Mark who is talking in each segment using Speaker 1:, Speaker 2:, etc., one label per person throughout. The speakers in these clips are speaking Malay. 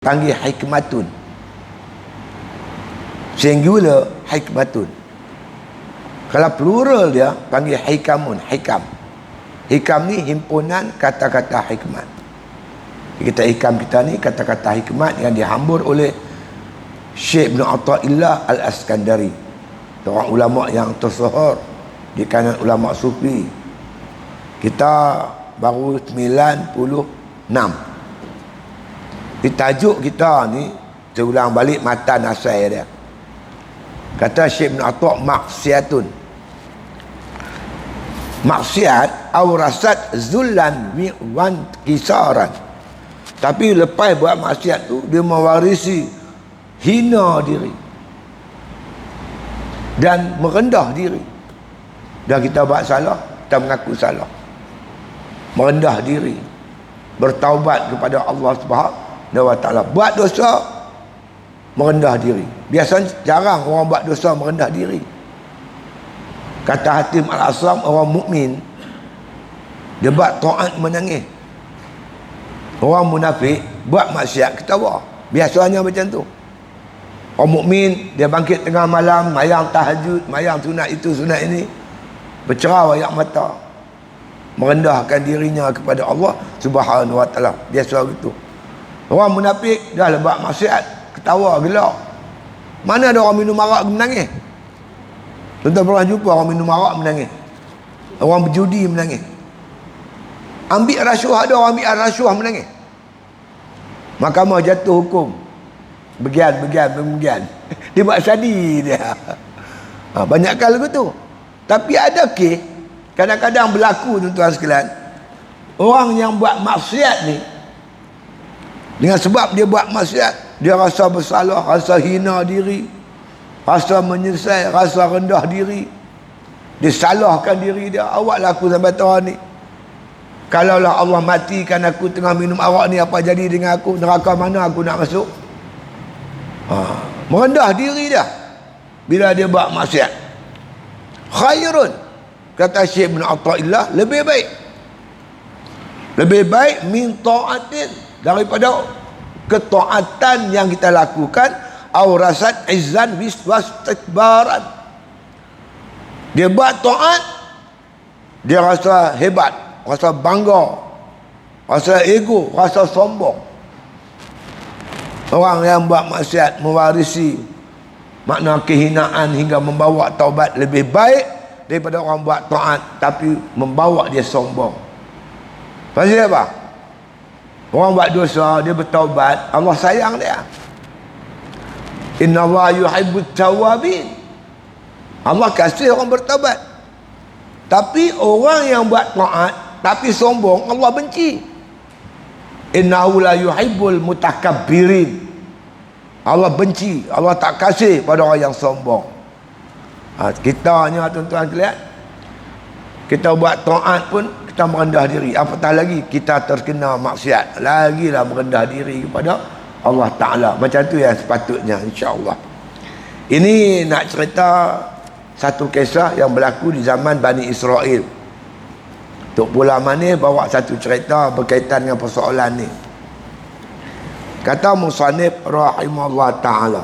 Speaker 1: panggil hikmatun. Singular hikmatun. Kalau plural dia panggil hikamun, hikam. Hikam ni himpunan kata-kata hikmat. Kita hikam kita ni kata-kata hikmat yang dihambur oleh Syekh Ibn Athaillah Al-Askandari, seorang ulama yang tersohor di kalangan ulama sufi. Kita baru 96. Di tajuk kita ni saya ulang balik matan asal dia. Kata Syekh Ibn Atha, maksiatun. Maksiat awrasat zullan wan kisaran. Tapi lepas buat maksiat tu dia mewarisi hina diri dan merendah diri. Dan kita buat salah, kita mengaku salah, merendah diri, bertaubat kepada Allah Subhanahu wa ta'ala. Buat dosa, merendah diri. Biasanya jarang orang buat dosa merendah diri. Kata Hatim Al-Asram, orang mukmin dia buat taat menangis. Orang munafik buat maksiat ketawa. Biasanya macam tu. Orang mukmin dia bangkit tengah malam, mayang tahajud, mayang sunat itu sunat ini, bercerau air mata, merendahkan dirinya kepada Allah Subhanahu wa ta'ala. Biasa gitu. Orang munafik dah buat maksiat ketawa gelak. Mana ada orang minum arak menangis? Tuan-tuan pernah jumpa orang minum arak menangis? Orang berjudi menangis? Ambil rasuah, ada orang ambil rasuah menangis. Mahkamah jatuh hukum begian. Dia buat sadi dia. Banyak kali begitu. Tapi ada kes kadang-kadang berlaku, tuan-tuan sekalian, orang yang buat maksiat ni, dengan sebab dia buat maksiat, dia rasa bersalah, rasa hina diri, rasa menyesal, rasa rendah diri, dia salahkan diri dia. Awaklah aku sampai tahun ni, kalaulah Allah matikan aku tengah minum arak ni, apa jadi dengan aku? Neraka mana aku nak masuk? Merendah diri dia bila dia buat maksiat. Khairun, kata Syekh Ibn Athaillah, lebih baik min ta'atin, daripada ketaatan yang kita lakukan, awrasat izzan wastakbaran. Dia buat taat, dia rasa hebat, rasa bangga, rasa ego, rasa sombong. Orang yang buat maksiat mewarisi makna kehinaan hingga membawa taubat lebih baik daripada orang buat taat tapi membawa dia sombong. Pasal apa? Orang buat dosa, dia bertaubat, Allah sayang dia. Inna Allah yuhibbut tawabin. Allah kasih orang bertaubat. Tapi orang yang buat taat tapi sombong, Allah benci. Innahu la yuhibbul mutakabbirin. Allah benci, Allah tak kasih pada orang yang sombong. Kitanya tuan-tuan lihat, kita buat taat pun kita merendah diri, apatah lagi kita terkena maksiat, lagilah merendah diri kepada Allah Ta'ala. Macam tu yang sepatutnya, insya-Allah. Ini nak cerita satu kisah yang berlaku di zaman Bani Israel. Tok Pula Manis bawa satu cerita berkaitan dengan persoalan ni. Kata musannif rahimahullah ta'ala,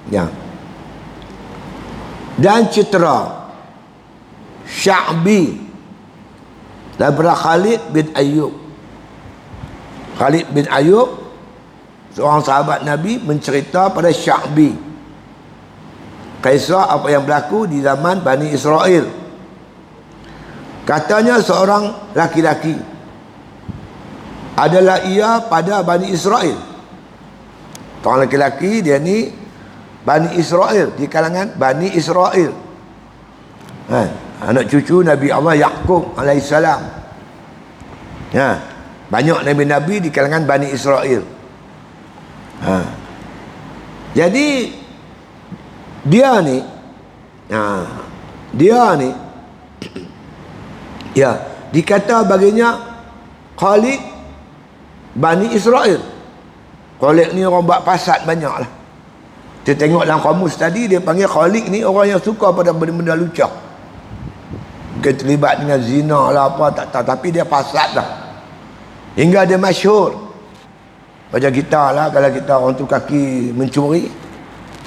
Speaker 1: ya, dan cetera Sya'bi daripada Khalid bin Ayyub. Khalid bin Ayyub, seorang sahabat Nabi, mencerita pada Sya'bi kisah apa yang berlaku di zaman Bani Israel. Katanya seorang laki-laki adalah ia pada Bani Israel. Seorang laki-laki, dia ni Bani Israel, di kalangan Bani Israel, anak cucu Nabi Allah Yaqub alaihissalam. Banyak Nabi-Nabi di kalangan Bani Israel. Jadi dia ni ya, dikata baginya Khalid Bani Israel. Khalid ni orang buat fasad banyak lah. Kita tengok dalam kamus tadi, dia panggil Khalid ni orang yang suka pada benda-benda lucah. Mungkin terlibat dengan zina lah apa, tak tahu, tapi dia fasad lah hingga dia masyhur. Macam kita lah, kalau kita orang tu kaki mencuri,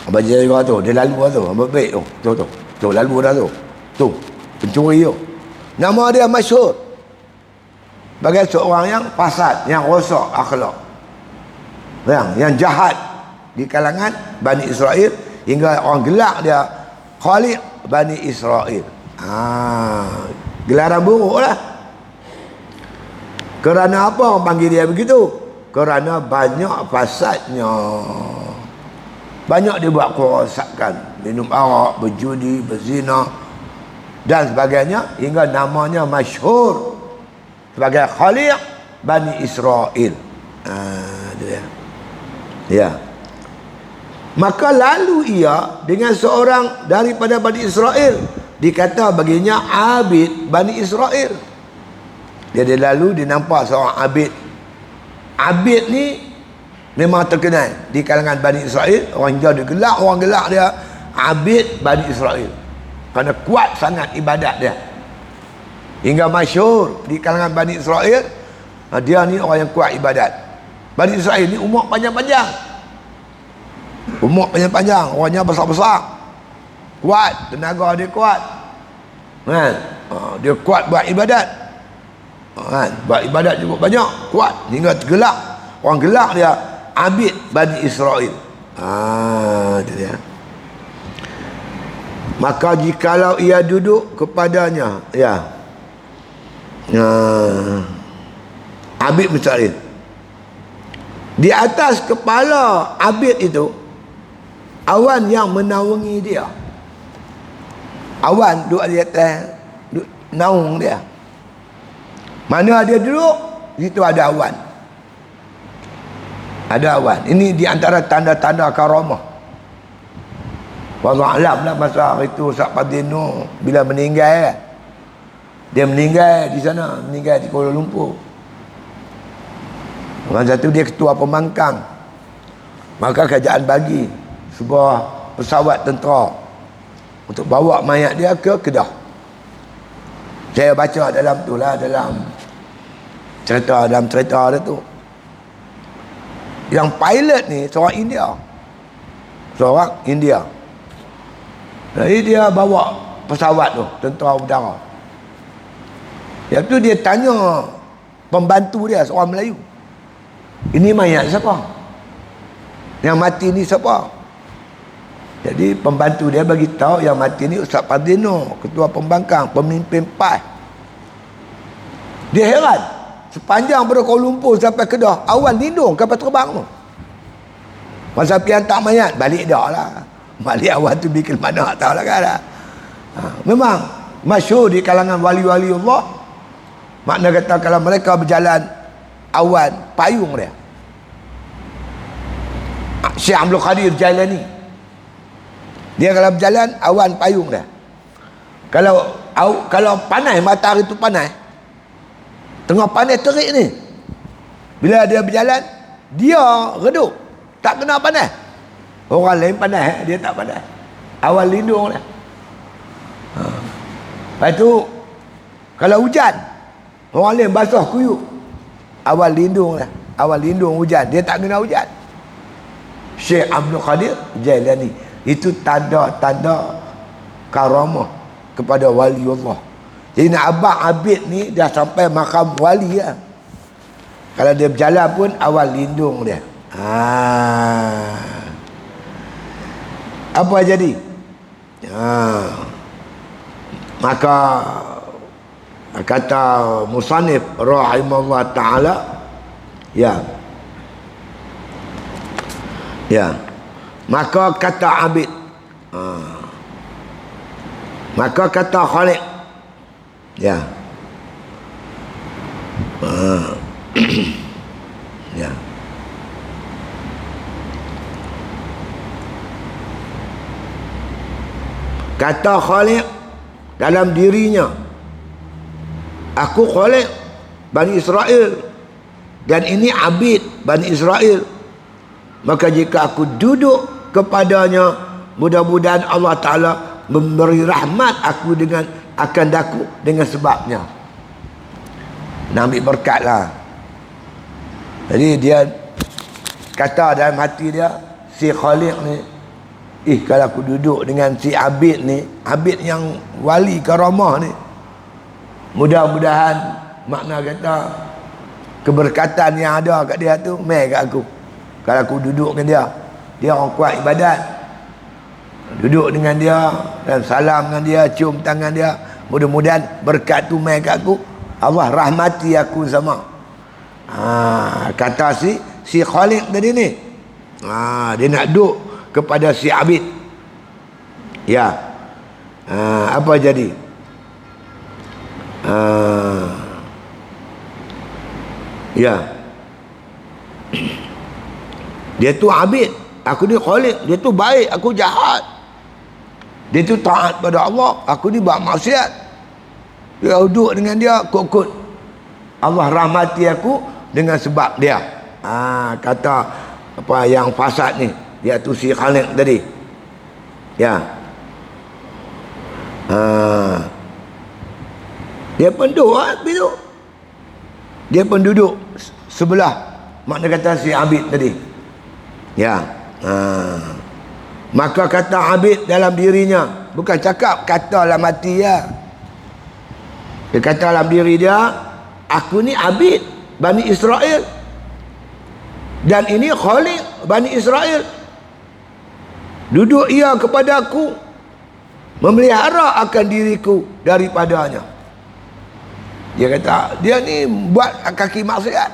Speaker 1: abang jaga tu, dia lalu lah tu, abang baik tu, tu lalu dah tu, pencuri tu. Nama dia masyhur sebagai seorang yang fasad, yang rosak akhlak, yang jahat di kalangan Bani Israel, hingga orang gelak dia Khalid Bani Israel. Gelaran buruk lah. Kerana apa orang panggil dia begitu? Kerana banyak fasadnya, banyak dia buat kerosakan, minum arak, berjudi, berzina dan sebagainya, hingga namanya masyhur sebagai Khalid Bani Israel. Dia. Ya. Maka lalu ia dengan seorang daripada Bani Israel, dikata baginya abid Bani Israel. Dia lalu, dia nampak seorang abid. Abid ni memang terkenal di kalangan Bani Israel. Orang jauh dia gelak, orang gelak dia abid Bani Israel, kerana kuat sangat ibadat dia, hingga masyhur di kalangan Bani Israel. Dia ni orang yang kuat ibadat. Bani Israel ni umur panjang-panjang, orangnya besar-besar, kuat, tenaga dia kuat, kan? Dia kuat buat ibadat, kan? Buat ibadat cukup banyak, kuat, hingga tergelak. Orang gelak dia abid Bani Israel. Itu dia. Maka jikalau ia duduk kepadanya, abid Israel, di atas kepala abid itu awan yang menaungi dia. Awan duduk di atas, naung dia. Mana dia duduk, situ ada awan. Ada awan. Ini di antara tanda-tanda karamah. Wallahu alam lah, masa itu Ustaz Padino bila meninggal, dia meninggal di sana, meninggal di Kuala Lumpur. Masa tu dia ketua pembangkang. Maka kerajaan bagi sebuah pesawat tentera untuk bawa mayat dia ke Kedah. Saya baca dalam tu lah, dalam cerita dia tu, yang pilot ni seorang India. Jadi dia bawa pesawat tu, tentera udara. Lepas tu dia tanya pembantu dia, seorang Melayu, ini mayat siapa? Yang mati ni siapa? Jadi pembantu dia bagi tahu yang mati ni Ustaz Padino, ketua pembangkang, pemimpin PAS. Dia heran, sepanjang dari Kuala Lumpur sampai Kedah, awan lindung kapal terbang tu. Masa pergi hantar mayat, balik dah lah. Balik awan tu bikin mana tak tahu lah kan. Memang masyhur di kalangan wali-wali Allah. Makna kata kalau mereka berjalan, awan payung dia. Syekh Abdul Qadir Jailani, dia kalau berjalan, awan payung dia. Kalau panas, matahari tu panas, tengah panas terik ni, bila dia berjalan, dia redup, tak kena panas. Orang lain panas, dia tak panas. Awan lindung dia. Lepas tu kalau hujan, orang lain basah kuyup, awan lindung dia. Awan lindung hujan, dia tak kena hujan. Syekh Abdul Qadir Jailani. Itu tanda-tanda karamah kepada wali Allah. Jadi nak abang abid ni dah sampai makam wali lah. Kalau dia berjalan pun awan lindung dia. Apa jadi? Maka kata musannif rahimahullah ta'ala, maka kata abid, maka kata Khalid, kata Khalid dalam dirinya, aku Khalid Bani Israel dan ini abid Bani Israel, maka jika aku duduk kepadanya, mudah-mudahan Allah Ta'ala memberi rahmat aku akan daku dengan sebabnya. Nak ambil berkat lah. Jadi dia Kata dalam hati dia, si Khaliq ni, kalau aku duduk dengan si Abid ni, Abid yang wali karamah ni, mudah-mudahan makna kata keberkatan yang ada kat dia tu mai kat aku. Kalau aku duduk dengan dia, dia orang kuat ibadat, duduk dengan dia dan salam dengan dia, cium tangan dia, mudah-mudahan berkat tu mai kat aku, Allah rahmati aku sama. Kata si Khalid tadi ni, dia nak duduk kepada si Abid. Ya, apa jadi? Ya, dia tu Abid, aku ni Khalid. Dia tu baik, aku jahat. Dia tu taat pada Allah, aku ni buat maksiat. Dia duduk dengan dia, kut-kut, Allah rahmati aku dengan sebab dia. Kata apa yang fasad ni, dia tu si Khalid tadi. Ya. Dia pun duduk, dia pun duduk sebelah makna kata si Abid tadi. Ya. Maka kata Abid dalam dirinya, bukan cakap, kata dalam hati dia. Dia kata dalam diri dia, aku ni Abid Bani Israel, dan ini Khalid Bani Israel. Duduk ia kepada aku, memelihara akan diriku daripadanya. Dia kata, dia ni buat kaki maksiat,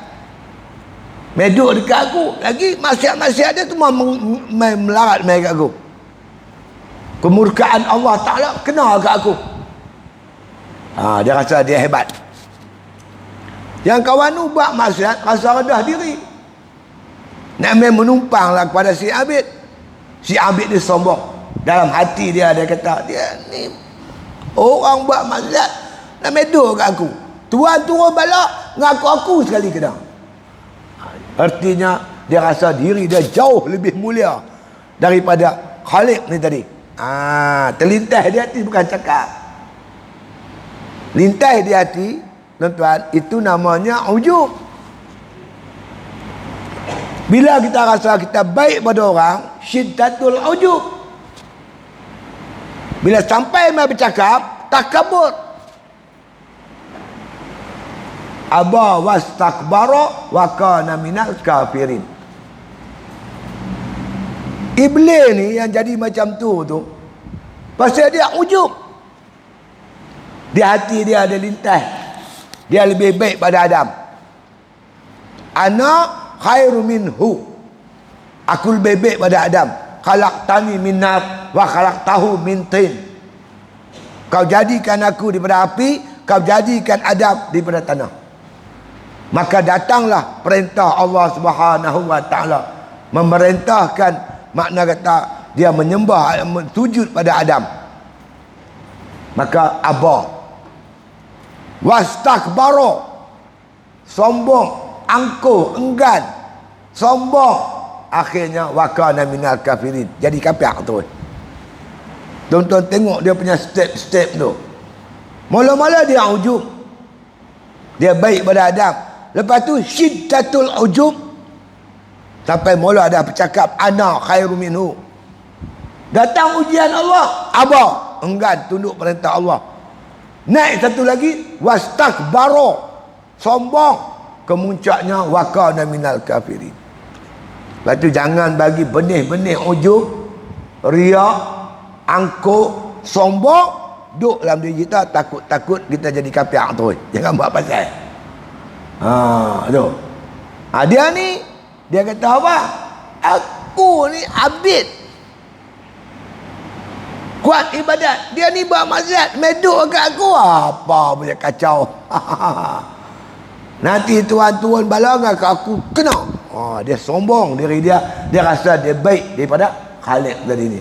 Speaker 1: meduk dekat aku. Lagi maksiat-maksiat dia tu melarat mai kat aku. Kemurkaan Allah Ta'ala kena kat aku. Dia rasa dia hebat. Yang kawan tu buat maksiat, rasa rendah diri, nak main menumpang lah kepada si Abid. Si Abid dia sombong. Dalam hati dia, dia kata, dia ni orang buat maksiat nak meduk kat aku. Tuan turun bala ngaku aku sekali kena. Artinya dia rasa diri dia jauh lebih mulia daripada Khalid ni tadi. Terlintas di hati, bukan cakap. Lintas di hati, tuan-tuan, itu namanya ujub. Bila kita rasa kita baik pada orang, syiddatul ujub. Bila sampai mai bercakap, takabur. Aba wastakbara wa kana minal kafirin. Iblis ni yang jadi macam tu pasal dia ujub. Di hati dia ada lintas, dia lebih baik pada Adam. Ana khairu minhu, aku lebih baik pada Adam. Khalaqtani min nar wa khalaqtahu min tin. Kau jadikan aku daripada api, kau jadikan Adam daripada tanah. Maka datanglah perintah Allah Subhanahu wa Ta'ala, memerintahkan, makna kata dia menyembah, sujud pada Adam. Maka aba, wastakbara, sombong, angkuh, enggan, sombong, akhirnya wakana minal kafirin, jadi kafir tu. Tuan-tuan tengok dia punya step-step tu. Mula-mula dia ujub, dia baik pada Adam. Lepas tu syiddatul ujub, sampai mula ada bercakap ana khairu minhu. Datang ujian Allah, aba, enggan, tunduk perintah Allah. Naik satu lagi, wastakbara, sombong, kemuncaknya wakana minal kafirin. Lepas tu jangan bagi benih-benih ujub, riak, angkuh, sombong duduk dalam diri kita, takut-takut kita jadi kafir tu. Jangan buat pasal. Tu. Dia ni, dia kata apa? Aku ni Abid, kuat ibadat. Dia ni buat maksiat, meduk kat aku. Apa punya kacau. Nanti tuan turun bala ke aku kena. Dia sombong diri dia. Dia rasa dia baik daripada Khalid tadi ni.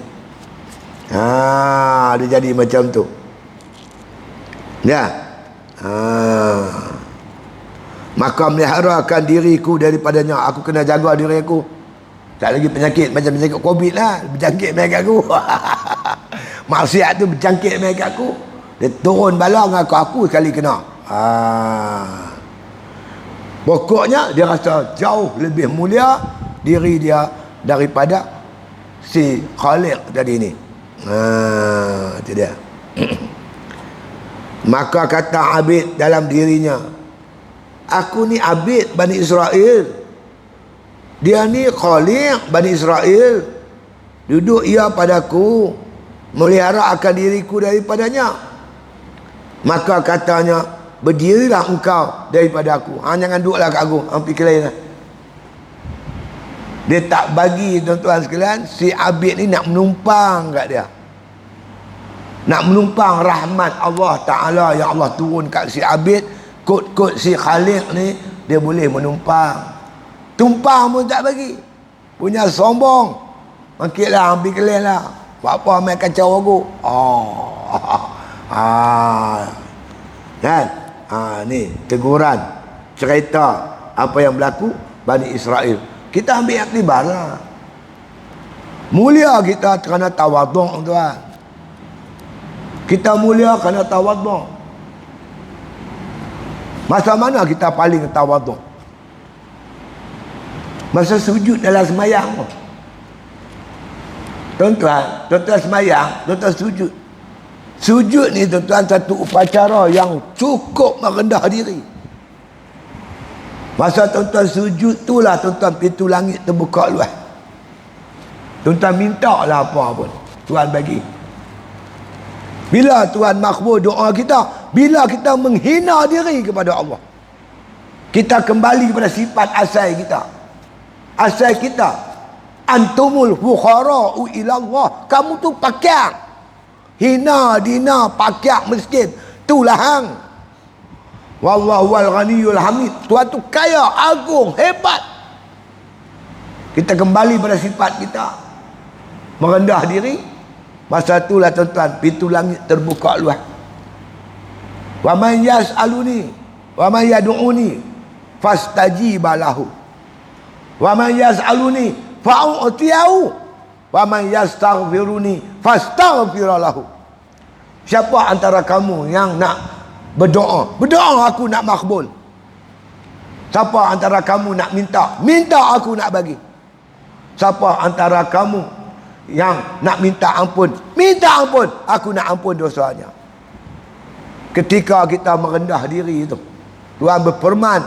Speaker 1: Dia jadi macam tu. Ya. Maka meliharakan diriku daripadanya. Aku kena jaga diri aku. Tak lagi penyakit macam penyakit COVID lah, berjangkit mai kat aku. Maksiat tu berjangkit mai kat aku. Dia turun bala dengan aku sekali kena. Pokoknya dia rasa jauh lebih mulia diri dia daripada si Khaliq tadi ni. Itu dia. Maka kata abid dalam dirinya, aku ni abid Bani Israel, dia ni Khaliq Bani Israel, duduk ia padaku, melihara akan diriku daripadanya. Maka katanya, berdirilah engkau daripada aku. Jangan duduklah kat aku, pergi lain lah. Dia tak bagi, tuan-tuan sekalian, si abid ni nak menumpang kat dia, nak menumpang rahmat Allah Ta'ala yang Allah turun kat si abid. Kod-kod si Khaliq ni dia boleh menumpang. Tumpang pun tak bagi, punya sombong. Mangkitlah, ambil kelih lah, buat apa main kacau aku. Kan? Ni teguran, cerita apa yang berlaku Bani Israel. Kita ambil iktibar lah. Mulia kita kerana tawaduk, tuan. Kita mulia kerana tawaduk. Masa mana kita paling tawaduk? Masa sujud dalam semayang. Tuan-tuan semayang, tuan-tuan sujud. Sujud ni tuan-tuan satu upacara yang cukup merendah diri. Masa tuan-tuan sujud itulah tuan-tuan pintu langit terbuka luas. Tuan-tuan minta lah apa pun, Tuhan bagi. Bila Tuhan makbul doa kita? Bila kita menghina diri kepada Allah. Kita kembali kepada sifat asal kita. Asal kita, antumul fuqara'u ila Allah. Kamu tu pakar, hina dina, pakar miskin, itulah hang. Wallahu wal ghaniyul hamid. Tuhan tu kaya, agung, hebat. Kita kembali pada sifat kita, merendah diri. Masa itulah tuan-tuan pintu langit terbuka luas. Wa man yas'aluni wa man yad'uni fastajiba lahu. Wa man yas'aluni fa'utiyahu wa man yastaghfiruni fastaghfir lahu. Siapa antara kamu yang nak berdoa, aku nak makbul. Siapa antara kamu nak minta aku nak bagi. Siapa antara kamu yang nak minta ampun, aku nak ampun dosanya. Ketika kita merendah diri itu, Tuhan berfirman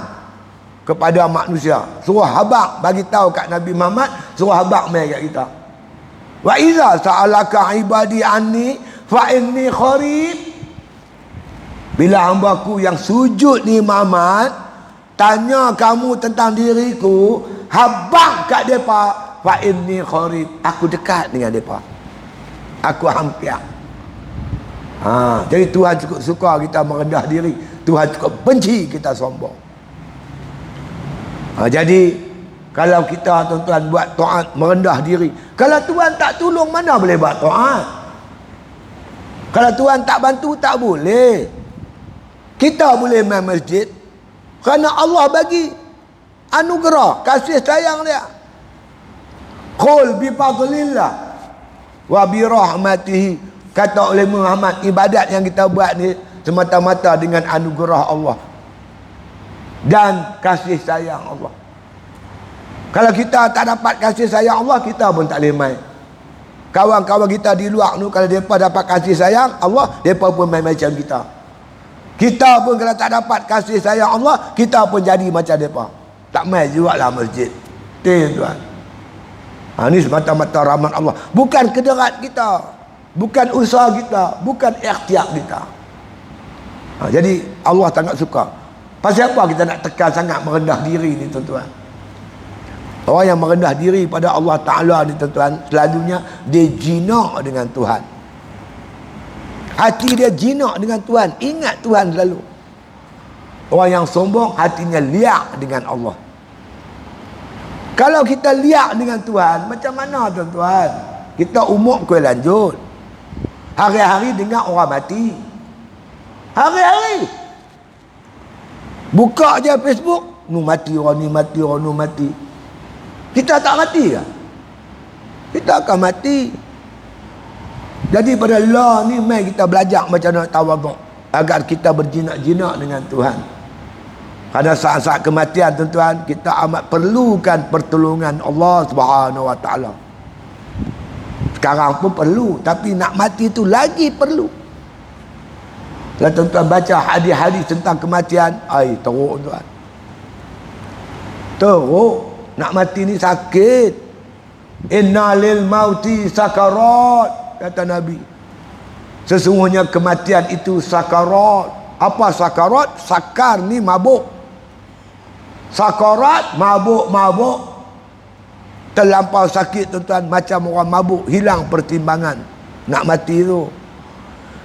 Speaker 1: kepada manusia, suruh habaq bagi tahu kat Nabi Muhammad, suruh habaq mai kat kita. Wa iza sa'alaka ibadi anni fa inni qarib. Bila hamba-Ku yang sujud ni Muhammad tanya kamu tentang diriku, habaq kat depa, fa inni qarib, aku dekat dengan depa, aku hampir. Jadi Tuhan cukup suka kita merendah diri, Tuhan cukup benci kita sombong. Jadi kalau kita tuan-tuan buat taat merendah diri, kalau Tuhan tak tolong mana boleh buat taat? Kalau Tuhan tak bantu tak boleh. Kita boleh main masjid kerana Allah bagi anugerah, kasih sayang dia. Qul bi fadlillah wa bi rahmatihi. Kata oleh Muhammad, ibadat yang kita buat ni semata-mata dengan anugerah Allah dan kasih sayang Allah. Kalau kita tak dapat kasih sayang Allah, kita pun tak boleh main. Kawan-kawan kita di luar tu, kalau mereka dapat kasih sayang Allah, mereka pun main macam kita. Kita pun kalau tak dapat kasih sayang Allah, kita pun jadi macam mereka, tak main juga lah masjid. Tuan. Ini semata-mata rahmat Allah, bukan kederat kita, bukan usaha kita, bukan ikhtiar kita. Jadi Allah sangat suka. Pasal apa kita nak tekan sangat merendah diri ni tuan-tuan? Orang yang merendah diri pada Allah Ta'ala ni tuan-tuan, selalunya dia jinak dengan Tuhan. Hati dia jinak dengan Tuhan, ingat Tuhan selalu. Orang yang sombong, hatinya liak dengan Allah. Kalau kita liak dengan Tuhan, macam mana tuan-tuan? Kita umur kuih lanjut, hari-hari dengar orang mati, hari-hari buka je Facebook, mati orang ni, mati orang ni, mati. Kita tak mati ke? Kita akan mati. Jadi pada Allah ni, mari kita belajar macam mana tawaduk, agar kita berjinak-jinak dengan Tuhan. Pada saat-saat kematian tuan-tuan, kita amat perlukan pertolongan Allah Subhanahu Wa Taala. Sekarang pun perlu, tapi nak mati itu lagi perlu. Kalau tuan-tuan baca hadis-hadis tentang kematian, teruk tuan. Teruk. Nak mati ni sakit. Inna lil mauti sakarat, kata Nabi. Sesungguhnya kematian itu sakarat. Apa sakarat? Sakar ni mabuk. Sakarat, mabuk. Terlampau sakit tuan-tuan, macam orang mabuk, hilang pertimbangan. Nak mati tu.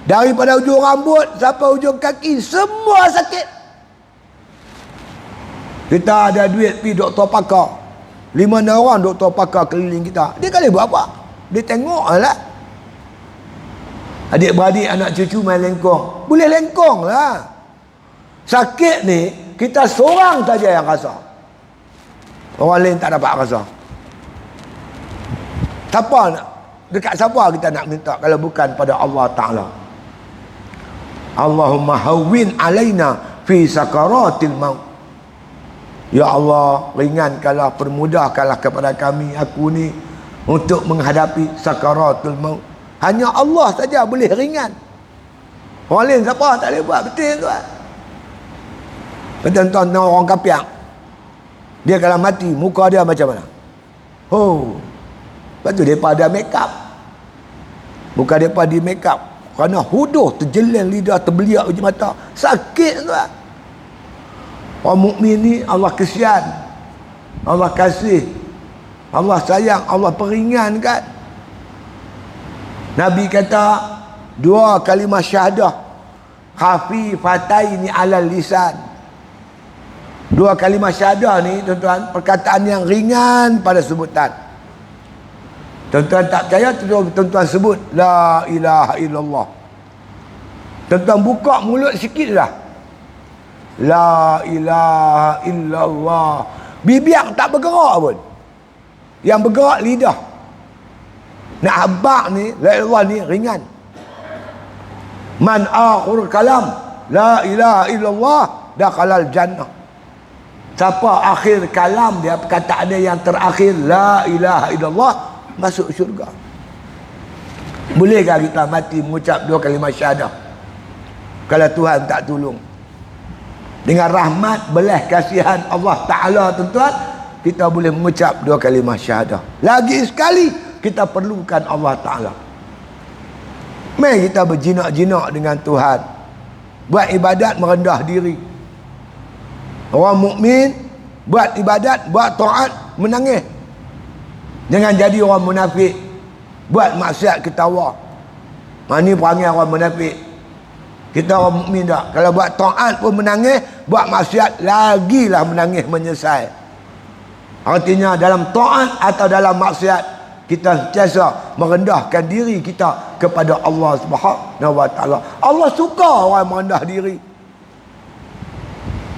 Speaker 1: Daripada ujung rambut sampai ujung kaki, semua sakit. Kita ada duit pergi doktor pakar. 5 orang doktor pakar keliling kita. Dia kali buat apa? Dia tengok lah. Adik-beradik, anak cucu main lengkong. Boleh lengkong lah. Sakit ni, kita seorang saja yang rasa. Orang lain tak dapat rasa. Siapa nak? Dekat siapa kita nak minta kalau bukan pada Allah Ta'ala? Allahumma hawwin alaina fi sakaratil maut. Ya Allah, ringankanlah, permudahkanlah kepada kami, aku ni, untuk menghadapi sakaratul maut. Hanya Allah saja boleh ringan. Orang lain siapa tak boleh buat. Betul tuan. Betul-betul orang kapiak. Dia kalau mati, muka dia macam mana? Lepas tu mereka ada make up. Bukan mereka di make up. Kerana huduh, terjeleng lidah, terbeliak uji mata. Sakit tuan. Orang mukmin ni Allah kesian, Allah kasih, Allah sayang, Allah peringankan. Nabi kata 2 kalimah syahadah khafifataini alal lisan. 2 kalimah syahadah ni tuan-tuan, perkataan yang ringan pada sebutan. Tuan-tuan tak percaya, tuan-tuan sebut la ilaha illallah. Tuan-tuan buka mulut sikit dah, la ilaha illallah. Bibir tak bergerak pun. Yang bergerak lidah. Nak habaq ni, la ilallah ni ringan. Man akhir kalam la ilaha illallah dakhalal jannah. Siapa akhir kalam dia, perkataan dia yang terakhir la ilaha illallah, masuk syurga. Bolehkah kita mati mengucap 2 kalimah syahadah kalau Tuhan tak tolong? Dengan rahmat belas kasihan Allah Ta'ala tuan-tuan, kita boleh mengucap 2 kalimah syahadah. Lagi sekali kita perlukan Allah Ta'ala. Mari kita berjinak-jinak dengan Tuhan. Buat ibadat merendah diri. Orang mukmin buat ibadat, buat taat, menangis. Jangan jadi orang munafik. Buat maksiat ketawa. Ini perangai orang munafik. Kita orang mukmin tak. Kalau buat taat pun menangis, buat maksiat lagilah menangis menyesal. Artinya dalam taat atau dalam maksiat, kita sentiasa merendahkan diri kita kepada Allah Subhanahu Wa Taala. Allah suka orang merendah diri.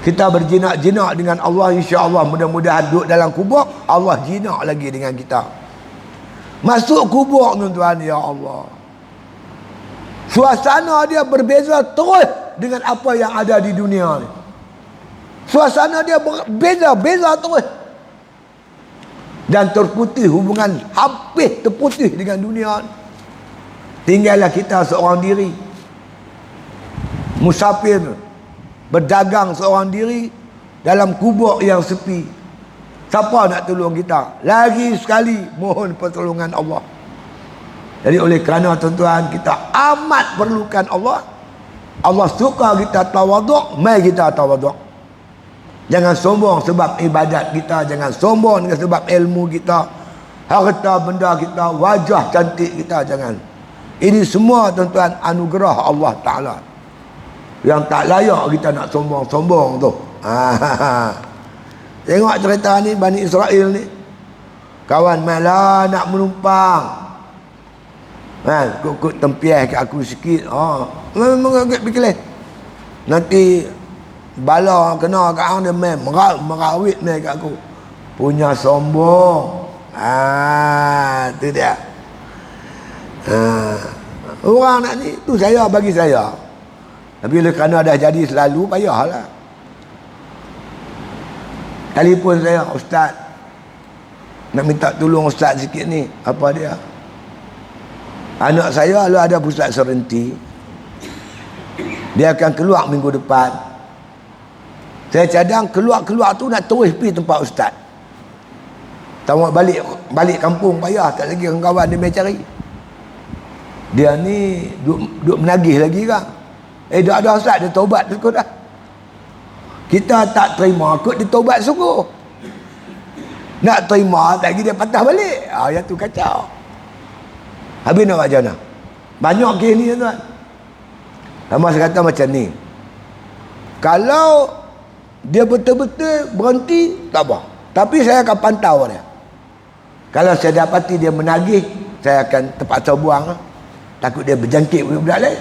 Speaker 1: Kita berjinak-jinak dengan Allah, insya-Allah mudah-mudahan duduk dalam kubur, Allah jinak lagi dengan kita. Masuk kubur tuan-tuan, ya Allah, suasana dia berbeza terus dengan apa yang ada di dunia ni. Suasana dia berbeza terus. Dan terputih hubungan, hampir terputih dengan dunia ni. Tinggallah kita seorang diri, musafir, berdagang seorang diri dalam kubur yang sepi. Siapa nak tolong kita? Lagi sekali mohon pertolongan Allah. Jadi oleh kerana tuan-tuan, kita amat perlukan Allah. Allah suka kita tawaduk, mari kita tawaduk. Jangan sombong sebab ibadat kita, jangan sombong dengan sebab ilmu kita, harta benda kita, wajah cantik kita, jangan. Ini semua tuan-tuan anugerah Allah Ta'ala. Yang tak layak kita nak sombong-sombong tu. Tengok cerita ni, Bani Israel ni. Kawan malah nak menumpang. Kut tempiah ke aku sikit. Mengagak berkelas. Nanti bala kena kat hang dia main merawit main kat aku. Punya sombong. Tu dia. Orang nak ni, tu saya bagi saya. Tapi kerana dah jadi selalu, payahlah. Telefon saya, ustaz, nak minta tolong ustaz sikit ni. Apa dia? Anak saya lalu ada pusat serenti, dia akan keluar minggu depan. Saya cadang keluar tu nak terus pergi tempat ustaz. Tahu balik kampung payah, tak lagi kawan-kawan dia main cari. Dia ni duk menagih lagi kan. Dah ada ustaz, dia taubat tu dah. Kita tak terima, kot dia taubat sungguh. Nak terima, lagi dia patah balik. Yang tu kacau. Habis nak buat macam mana? Banyak kes ni tuan. Lama saya kata macam ni. Kalau dia betul-betul berhenti, tak apa. Tapi saya akan pantau dia. Kalau saya dapati dia menagih, saya akan terpaksa buang. Takut dia berjangkit budak lain.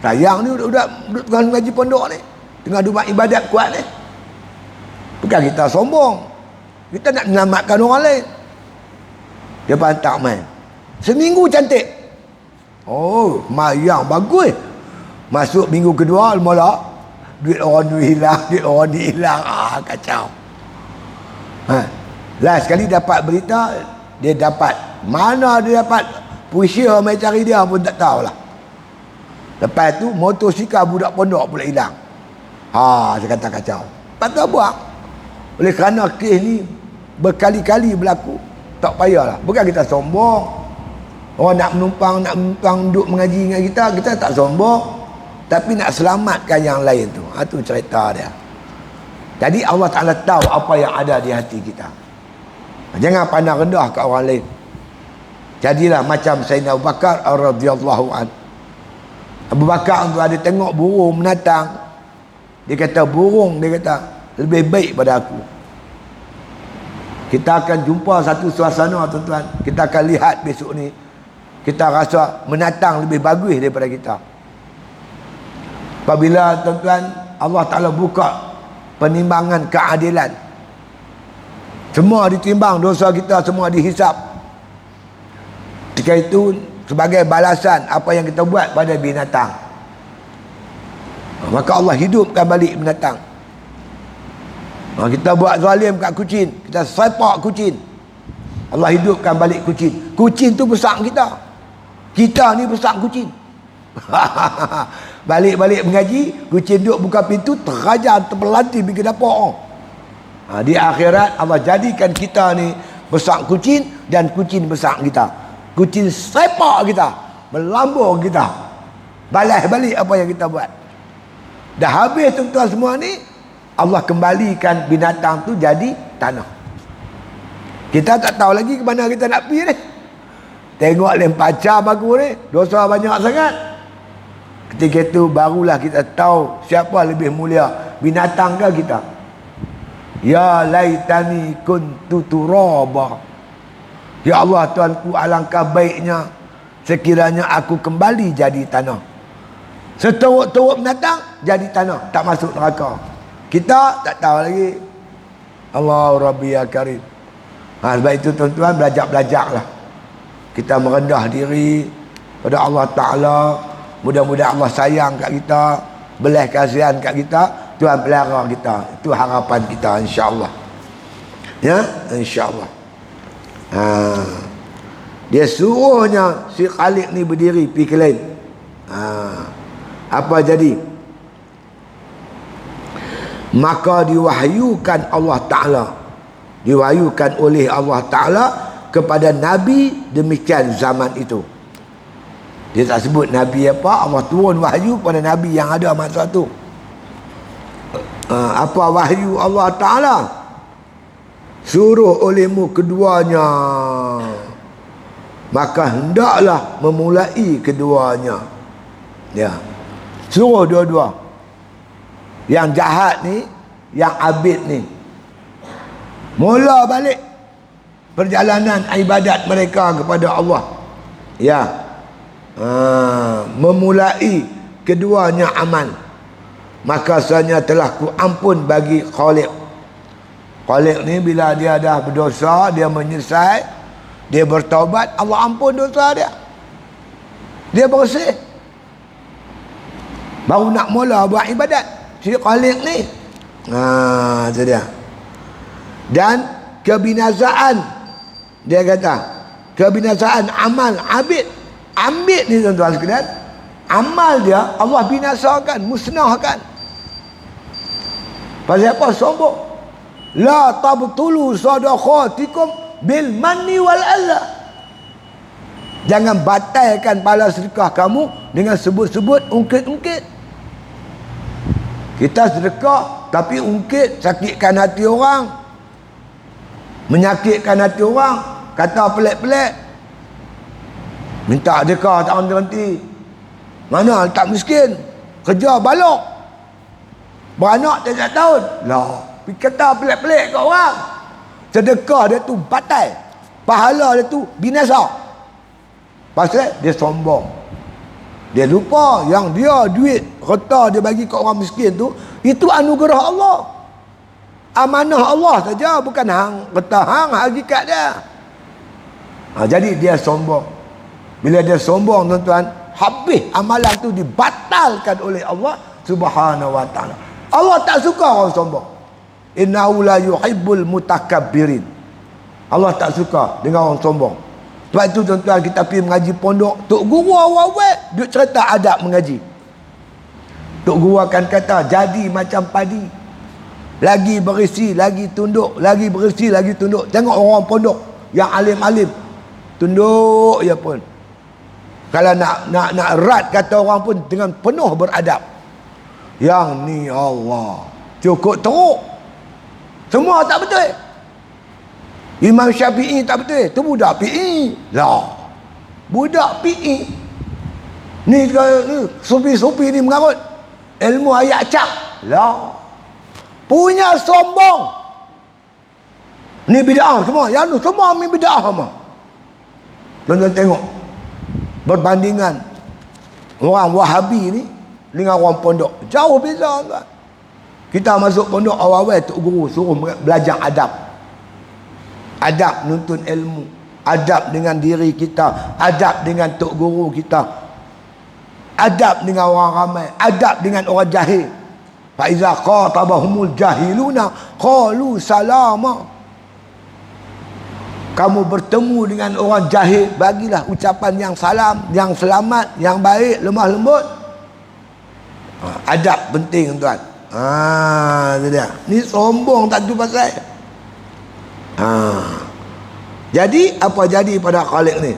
Speaker 1: Sayang ni budak tengah ngaji pondok ni, tengah buat ibadat kuat ni. Bukan kita sombong, kita nak menyelamatkan orang lain. Dia pantak main seminggu cantik. Oh, mayang bagus. Masuk minggu kedua, mula duit orang ni hilang, duit orang ni hilang. Kacau. Last sekali dapat berita, dia dapat. Mana dia dapat? Puisi orang cari dia pun tak tahulah. Lepas tu motosikal budak pondok pula hilang. Saya kata kacau. Patut buang. Oleh kerana kes ni berkali-kali berlaku, tak payahlah. Bukan kita sombong. Orang nak menumpang duduk mengaji dengan kita tak sombong. Tapi nak selamatkan yang lain tu. Itu cerita dia. Jadi Allah Ta'ala tahu apa yang ada di hati kita. Jangan pandang rendah ke orang lain. Jadilah macam Sayyidina Abu Bakar radhiyallahu anhu. Abu Bakar tu ada tengok burung menatang. Dia kata burung, dia kata lebih baik pada aku. Kita akan jumpa satu suasana tuan-tuan. Kita akan lihat besok ni. Kita rasa menatang lebih bagus daripada kita. Apabila tuan-tuan Allah Ta'ala buka penimbangan keadilan, semua ditimbang, dosa kita semua dihisap. Ketika itu sebagai balasan apa yang kita buat pada binatang, maka Allah hidupkan balik binatang. Kita buat zalim kat kucing, kita sepak kucing, Allah hidupkan balik kucing. Kucing tu besar kita ni besar kucing. Balik-balik mengaji, kucing duduk buka pintu, terajar terpelanti pergi dapur. Di akhirat Allah jadikan kita ni besar kucing, dan kucing besar kita. Kucing sepak kita, melambur kita, balas balik apa yang kita buat. Dah habis tuan-tuan semua ni, Allah kembalikan binatang tu jadi tanah. Kita tak tahu lagi ke mana kita nak pergi ni. Tengok lempar jam aku ni, dosa banyak sangat. Ketika itu barulah kita tahu siapa lebih mulia, binatang ke kita. Ya laitani kuntu turaba. Ya Allah Tuanku, alangkah baiknya sekiranya aku kembali jadi tanah. Seteruk-teruk binatang jadi tanah, tak masuk neraka. Kita tak tahu lagi. Allah Rabbi ya Karim. Sebab itu tuan-tuan, belajar-belajarlah. Kita merendah diri pada Allah Ta'ala. Mudah-mudahan Allah sayang kat kita, belas kasihan kat kita, Tuhan pelihara kita. Itu harapan kita, insya-Allah. Ya, insya-Allah. Dia suruhnya si Khalid ni berdiri pergi ke lain. Apa jadi? Maka diwahyukan Allah Ta'ala, diwahyukan oleh Allah Ta'ala kepada Nabi demikian zaman itu. Dia tak sebut Nabi apa, Allah turun wahyu kepada Nabi yang ada masa tu. Apa wahyu Allah Ta'ala? Suruh olehmu keduanya, maka hendaklah memulai keduanya. Ya, suruh dua-dua. Yang jahat ni, yang abid ni, mula balik perjalanan ibadat mereka kepada Allah. Ya, memulai keduanya amal. Maka sebenarnya telah ku ampun bagi Khalid. Khalid ni bila dia dah berdosa, dia menyesal, dia bertaubat, Allah ampun dosa dia. Dia bersih. Baru nak mula buat ibadat. Si Khalid ni. Itu dia. Dan kebinasaan, dia kata kebinasaan amal abid. Abid ni tuan-tuan sekalian, amal dia Allah binasakan, musnahkan. Pasal apa? Sombong. La tabtulu sadaqatikum bil manni wal adha. Jangan batalkan pahala sedekah kamu dengan sebut-sebut ungkit-ungkit. Kita sedekah tapi ungkit, sakitkan hati orang, menyakitkan hati orang, kata pelik-pelik, minta sedekah tak henti-henti. Mana tak miskin, kerja balok, beranak tiap tahun lah, kata pelik-pelik kat orang. Sedekah dia tu batal, pahala dia tu binasa. Pasal dia sombong. Dia lupa yang dia duit harta dia bagi kat orang miskin tu, itu anugerah Allah, amanah Allah saja, bukan hang harta hang hakikat dia. Jadi dia sombong. Bila dia sombong tuan-tuan, habis amalan tu dibatalkan oleh Allah Subhanahu wa taala. Allah tak suka orang sombong. Innahu la yuhibbul mutakabbirin. Allah tak suka dengan orang sombong. Sebab itu tuan-tuan, kita pergi mengaji pondok, tok guru awal-awal duk cerita adab mengaji. Tok guru akan kata jadi macam padi, lagi berisi lagi tunduk, lagi berisi lagi tunduk. Tengok orang pondok yang alim-alim, tunduk ya pun. Kalau nak erat kata orang pun dengan penuh beradab. Yang ni Allah cukup teruk. Semua tak betul. Imam Syafi'i tak betul, tu budak PE lah. Budak PE ni, sufi-sufi ni mengarut ilmu ayat cap lah, punya sombong. Ni bid'ah semua, yang tu semua ni bid'ah semua. Tuan-tuan tengok berbandingan orang Wahabi ni dengan orang pondok, jauh beza tuan. Kita masuk pondok awal-awal, tok guru suruh belajar adab. Adab nuntun ilmu, adab dengan diri kita, adab dengan tok guru kita, adab dengan orang ramai, adab dengan orang jahil. Fa iza qatabahumul jahiluna qalu salama. Kamu bertemu dengan orang jahil, bagilah ucapan yang salam, yang selamat, yang baik, lemah lembut. Adab penting tuan. Itu dia. Ni sombong tak tu pasal. Jadi apa jadi pada Khalik ni?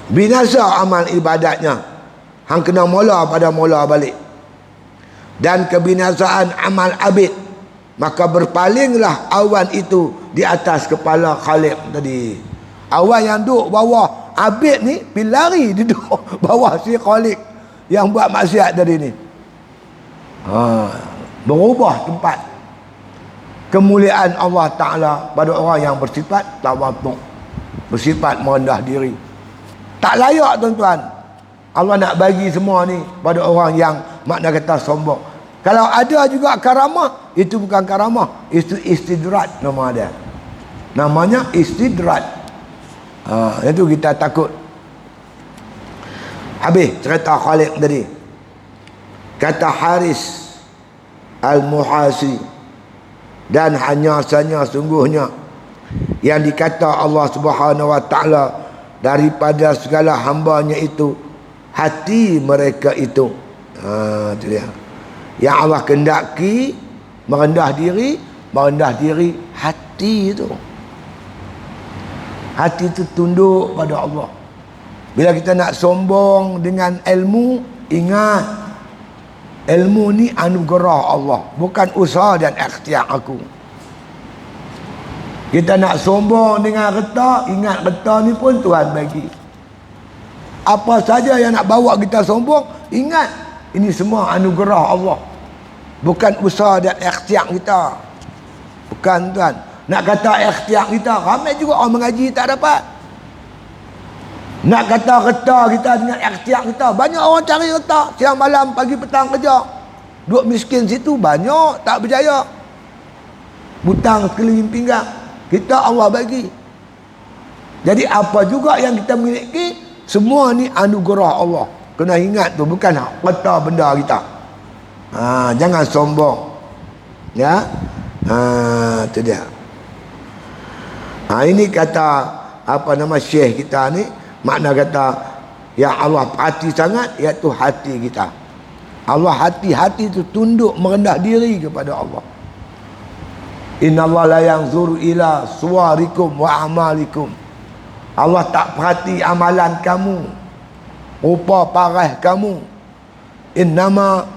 Speaker 1: Binasa amal ibadatnya, hang kena mula pada mula balik. Dan kebinasaan amal abid, maka berpalinglah awan itu di atas kepala Khalik tadi. Awan yang duduk bawah abid ni pilari duduk bawah si Khalik yang buat maksiat tadi ni. Berubah tempat kemuliaan Allah Ta'ala pada orang yang bersifat tawaduk, bersifat merendah diri. Tak layak tuan-tuan Allah nak bagi semua ni pada orang yang makna kata sombong. Kalau ada juga karamah, itu bukan karamah, itu istidrat nama dia. Namanya istidrat. Itu kita takut. Habis cerita Khalik tadi. Kata Haris Al-Muhasi, dan hanya saja sungguhnya yang dikata Allah Subhanahu wa taala daripada segala hambanya itu hati mereka itu. Itu dia. Yang Allah kendaki merendah diri hati itu. Hati itu tunduk pada Allah. Bila kita nak sombong dengan ilmu, ingat ilmu ni anugerah Allah, bukan usaha dan ikhtiar aku. Kita nak sombong dengan harta, ingat harta ni pun Tuhan bagi. Apa saja yang nak bawa kita sombong, ingat ini semua anugerah Allah, bukan usaha dan ikhtiar kita. Bukan tuan. Nak kata ikhtiar kita, ramai juga orang mengaji tak dapat. Nak kata harta kita dengan ikhtiar kita, banyak orang cari harta siang malam pagi petang kerja, duduk miskin situ banyak tak berjaya, butang sekeliling pinggang. Kita Allah bagi. Jadi apa juga yang kita miliki, semua ni anugerah Allah. Kena ingat tu, bukan harta benda kita. Jangan sombong. Ya. Tu dia. Ini kata apa nama syekh kita ni, makna kata yang Allah perhati sangat iaitu hati kita. Allah hati itu tunduk merendah diri kepada Allah. Innallaha la yanzuru ila suwarikum wa a'malikum. Allah tak perhati amalan kamu, rupa parah kamu. Innama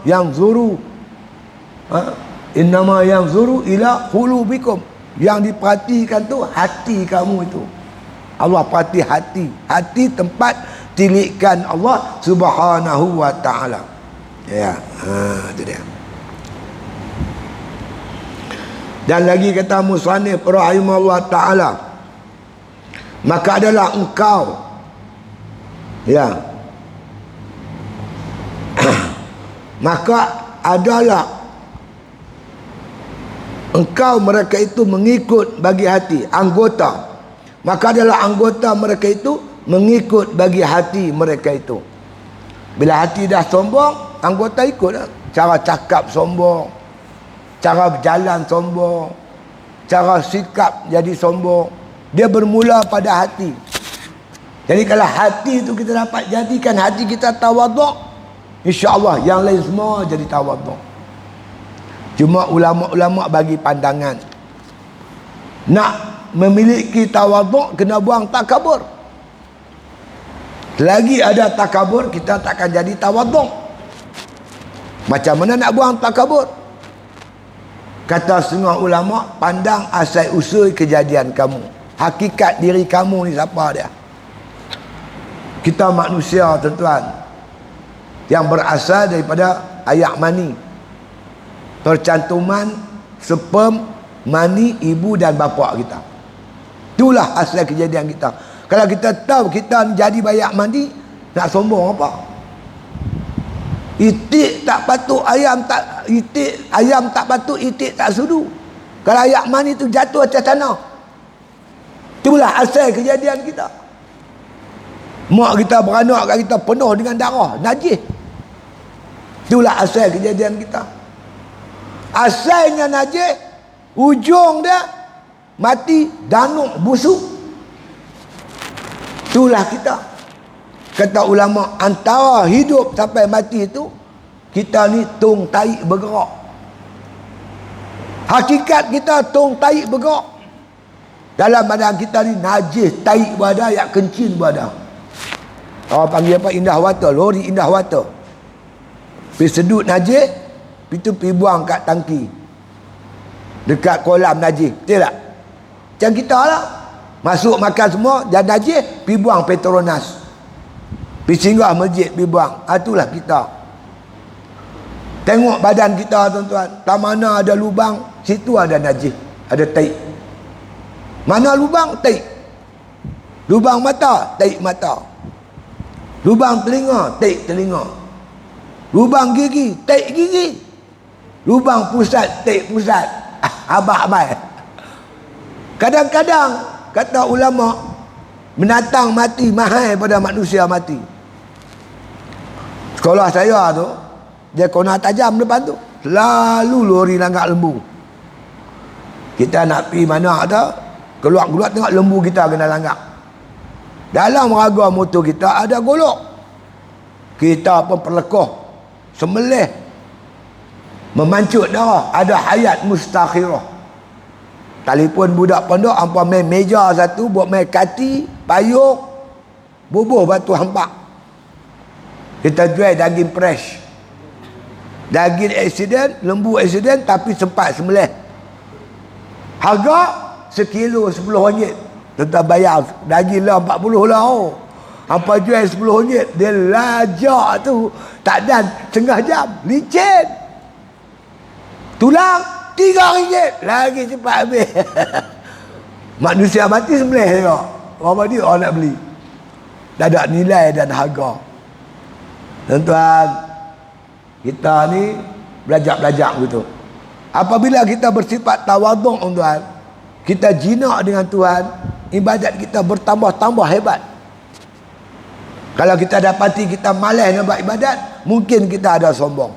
Speaker 1: yanzuru ila qulubikum. Yang diperhatikan tu hati kamu itu. Allah perhati hati. Hati tempat tilikan Allah Subhanahu wa ta'ala. Ya, itu dia. Dan lagi kata musannif rahimahullah ta'ala, maka adalah engkau, ya, maka adalah engkau mereka itu mengikut bagi hati anggota, maka adalah anggota mereka itu mengikut bagi hati mereka itu. Bila hati dah sombong, anggota ikut lah. Cara cakap sombong, cara berjalan sombong, cara sikap jadi sombong. Dia bermula pada hati. Jadi kalau hati itu kita dapat jadikan hati kita tawaduk, insya-Allah yang lain semua jadi tawaduk. Cuma ulama-ulama bagi pandangan, nak memiliki tawaduk kena buang takabur. Selagi ada takabur, kita takkan jadi tawaduk. Macam mana nak buang takabur? Kata setengah ulama, pandang asal usul kejadian kamu. Hakikat diri kamu ni siapa dia? Kita manusia, tuan-tuan, yang berasal daripada ayak mani, percantuman sperm mani ibu dan bapa kita. Itulah asal kejadian kita. Kalau kita tahu kita jadi bayak mandi, nak sombong apa? Itik tak patut ayam tak itik, ayam tak patut itik tak sudu. Kalau ayak mani itu jatuh atas tanah, itulah asal kejadian kita. Mak kita beranak kat kita penuh dengan darah najis. Itulah asal kejadian kita. Asalnya najis, ujung dia mati danuk busuk. Itulah kita. Kata ulama, antara hidup sampai mati itu, kita ni tung tahi bergerak. Hakikat kita tung tahi bergerak. Dalam badan kita ni najis, tahi berada, yang kencing berada. Orang panggil apa? Indah water. Lori indah water. Pergi sedut najis, itu pergi buang kat tangki, dekat kolam najis. Betul tak? Macam kita lah. Masuk makan semua, dan najis, pergi buang Petronas. Pergi singgah masjid, pergi buang. Itulah kita. Tengok badan kita, tuan-tuan. Tak mana ada lubang, situ ada najis, ada taik. Mana lubang? Taik. Lubang mata, taik mata. Lubang telinga, taik telinga. Lubang gigi, taik gigi. Lubang pusat, taik pusat. Abah mai. Kadang-kadang kata ulama, binatang mati mahal pada manusia mati. Sekolah saya tu, dia kona tajam depan tu, selalu lori langgar lembu. Kita nak pergi mana ada, keluar-keluar tengok lembu kita kena langgar. Dalam raga motor kita ada golok. Kita pun perlekoh, sembelih, memancut darah. Ada hayat mustakhirah. Telefon budak pondok, hampa main meja satu, buat main kati, payung, bubuh batu hampak. Kita jual daging fresh. Daging accident, lembu accident, tapi sempat sembelih. Harga sekilo RM10. Tentang bayar daging lah 40 lah. Hampa jual RM10. Dia lajak tu, tak dan setengah jam. Licin. Tulang RM3 lagi cepat habis. Manusia mati sembelih tengok. Berapa dia orang nak beli? Dah ada nilai dan harga. Tuan-tuan, kita ni belajar-belajar gitu. Apabila kita bersifat tawaduk, tuan, kita jinak dengan Tuhan, ibadat kita bertambah-tambah hebat. Kalau kita dapati kita malas nak buat ibadat, mungkin kita ada sombong.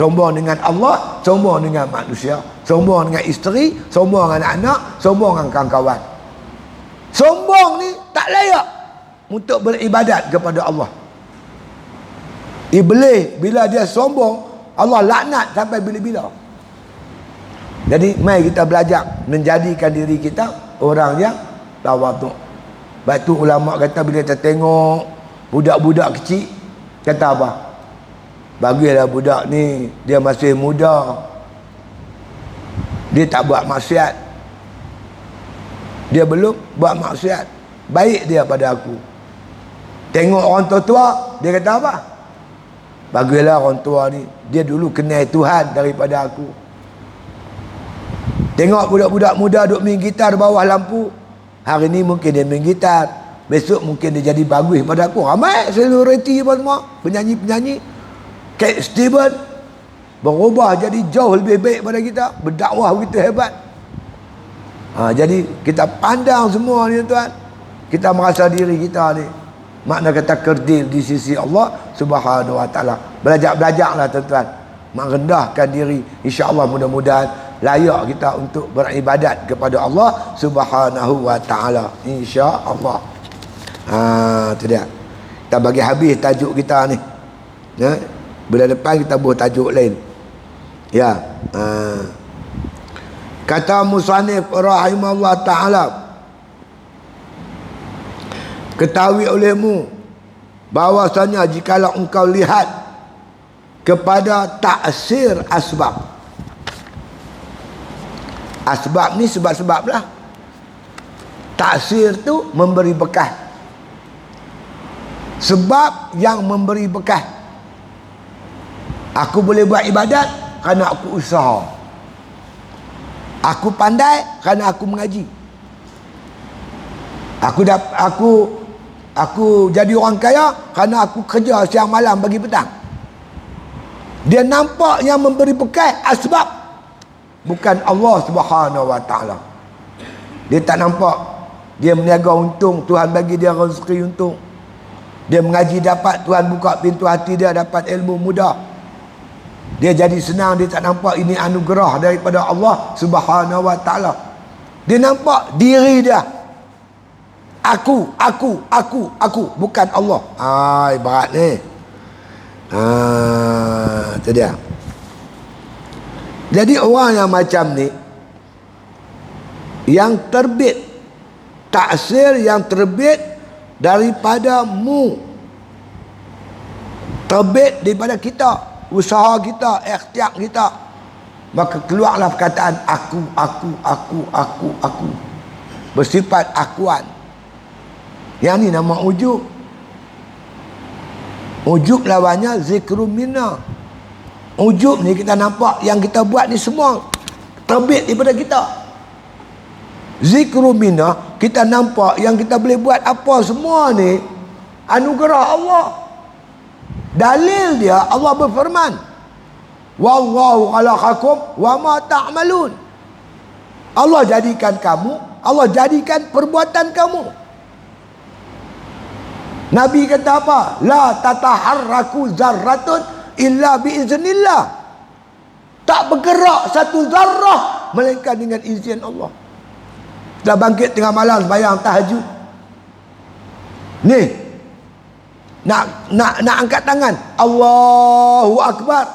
Speaker 1: Sombong dengan Allah, sombong dengan manusia, sombong dengan isteri, sombong dengan anak-anak, sombong dengan kawan-kawan. Sombong ni tak layak untuk beribadat kepada Allah. Iblis bila dia sombong, Allah laknat sampai bila-bila. Jadi mari kita belajar menjadikan diri kita orang yang tawaduk. Sebab tu ulama kata bila kita tengok budak-budak kecil, kata apa? Bagilah budak ni, dia masih muda, dia tak buat maksiat, dia belum buat maksiat, baik dia pada aku. Tengok orang tua-tua, dia kata apa? Bagilah orang tua ni, dia dulu kenal Tuhan daripada aku. Tengok budak-budak muda duk main gitar bawah lampu, hari ni mungkin dia main gitar, besok mungkin dia jadi bagus pada aku. Ramai selebriti apa semua, penyanyi-penyanyi. Kate Steven berubah jadi jauh lebih baik pada kita, berdakwah begitu hebat. Jadi kita pandang semua ni tuan, kita merasa diri kita ni makna kata kerdil di sisi Allah Subhanahu wa taala. Belajarlah tuan-tuan, merendahkan diri, insya-Allah mudah-mudahan layak kita untuk beribadat kepada Allah Subhanahu wa taala, insya-Allah. Tu dia. Kita bagi habis tajuk kita ni. Ya. Bila depan kita buat tajuk lain. Ya. Kata musannif rahimahullah taala, ketahui olehmu bahwasanya jikalau engkau lihat kepada taksir asbab. Asbab ni sebab-sebab lah. Taksir tu memberi bekas. Sebab yang memberi bekas. Aku boleh buat ibadat kerana aku usaha. Aku pandai kerana aku mengaji. Aku jadi orang kaya kerana aku kerja siang malam pagi petang. Dia nampak yang memberi bekas asbab, bukan Allah Subhanahu wa taala. Dia tak nampak dia meniaga untung, Tuhan bagi dia rezeki untung. Dia mengaji dapat, Tuhan buka pintu hati dia dapat ilmu mudah. Dia jadi senang, dia tak nampak ini anugerah daripada Allah Subhanahu wa taala. Dia nampak diri dia. Aku, bukan Allah. Ibarat ni. Itu dia. Jadi orang yang macam ni, yang terbit, taksir yang terbit daripada mu, terbit daripada kita, usaha kita, ikhtiar kita, maka keluarlah perkataan aku, bersifat akuan. Yang ni nama ujub. Ujub lawannya zikru minna. Ujub ni kita nampak yang kita buat ni semua terbit daripada kita. Zikru minna, kita nampak yang kita boleh buat apa semua ni anugerah Allah. Dalil dia Allah berfirman, wallahu khalaqakum wa ma ta'malun. Allah jadikan kamu, Allah jadikan perbuatan kamu. Nabi kata apa? La tataharraku zarratun illa biiznillah. Tak bergerak satu zarrah melainkan dengan izin Allah. Dah bangkit tengah malam sembahyang tahajud. Ni nak angkat tangan, Allahu Akbar.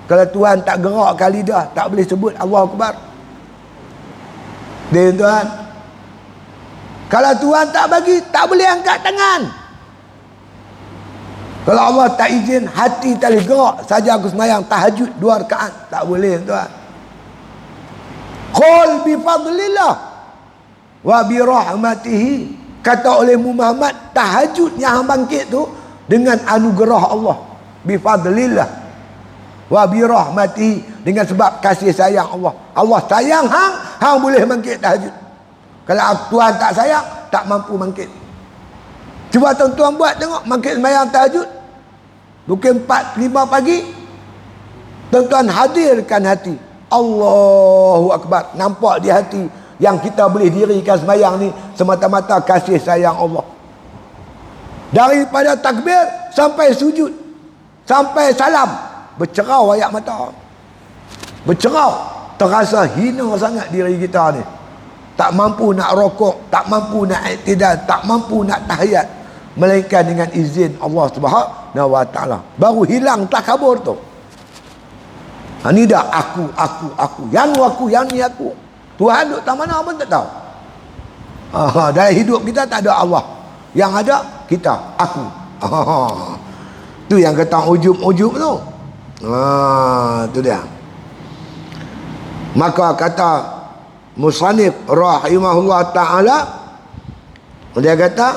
Speaker 1: Kalau Tuhan tak gerakkan lidah, tak boleh sebut Allahu Akbar. Dia tuan, kalau Tuhan tak bagi, tak boleh angkat tangan. Kalau Allah tak izin, hati tak boleh gerak. Saja aku sembahyang tahajud 2 rakaat, tak boleh tuan. Qul bi fadlillah wa bi rahmatihi. Kata oleh Muhammad, tahajud yang hang bangkit tu dengan anugerah Allah, bi fadlillah wa bi rahmatihi, dengan sebab kasih sayang Allah. Allah sayang hang boleh bangkit tahajud. Kalau Tuhan tak sayang, tak mampu bangkit. Cuba tuan-tuan buat tengok, bangkit sembahyang tahajud pukul 4-5 pagi, tuan-tuan hadirkan hati, Allahu Akbar. Nampak di hati yang kita boleh dirikan sembahyang ni semata-mata kasih sayang Allah. Daripada takbir sampai sujud, sampai salam, bercerau ayat mata. Bercerau. Terasa hina sangat diri kita ni. Tak mampu nak rokok, tak mampu nak iktidal, tak mampu nak tahiyat, melainkan dengan izin Allah Subhanahu wa taala. Baru hilang takabur tu. Ni dah aku. Yang aku, yang ni aku. Tuhan duduk tak mana pun tak tahu. Dalam hidup kita tak ada Allah. Yang ada kita, aku. Tu yang kata ujub-ujub tu. Tu dia. Maka kata musannif rahimahullah ta'ala, dia kata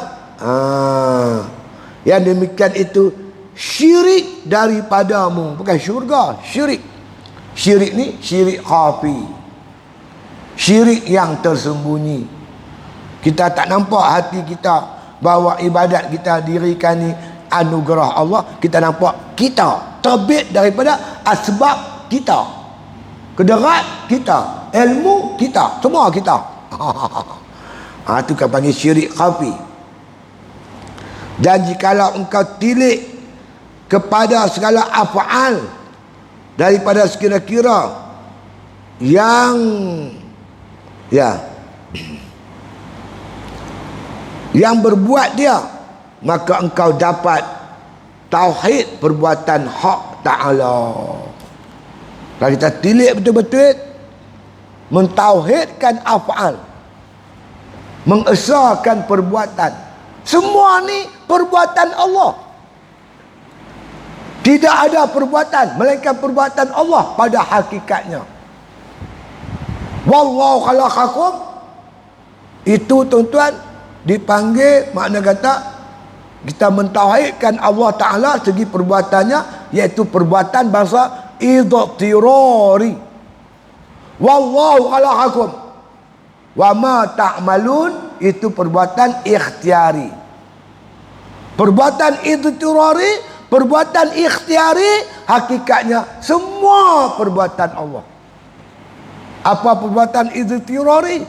Speaker 1: yang demikian itu syirik daripadamu, bukan syurga, syirik. Syirik ni syirik khafi, syirik yang tersembunyi. Kita tak nampak hati kita bahawa ibadat kita dirikan ni anugerah Allah. Kita nampak kita terbit daripada asbab kita, kederat kita, ilmu kita, semua kita. Itu kan panggil syirik khafi. Dan jikalau engkau tilik kepada segala af'al daripada sekira-kira yang berbuat dia, maka engkau dapat tauhid perbuatan hak Ta'ala. Kalau kita tilik betul-betul, mentauhidkan af'al, mengesahkan perbuatan, semua ni perbuatan Allah. Tidak ada perbuatan melainkan perbuatan Allah pada hakikatnya. Wallahu khalaqakum, itu tuan-tuan dipanggil, makna kata kita mentauhidkan Allah Ta'ala segi perbuatannya, iaitu perbuatan bahasa idhtirari. Wallahu khalaqakum wa ma ta'malun, itu perbuatan ikhtiari. Perbuatan idhtirari, perbuatan ikhtiari, hakikatnya semua perbuatan Allah. Apa perbuatan idhtirari?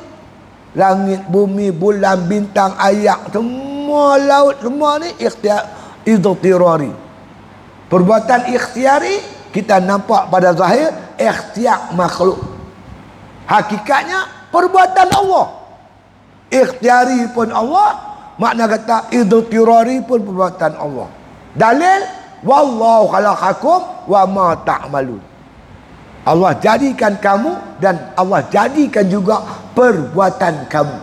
Speaker 1: Langit, bumi, bulan, bintang, air, semua laut, semua ni idhtirari. Perbuatan ikhtiari kita nampak pada zahir ikhtiar makhluk. Hakikatnya perbuatan Allah. Ikhtiari pun Allah, makna kata idhtirari pun perbuatan Allah. Dalil wallahu khalaqakum wa ma ta'malun. Allah jadikan kamu dan Allah jadikan juga perbuatan kamu.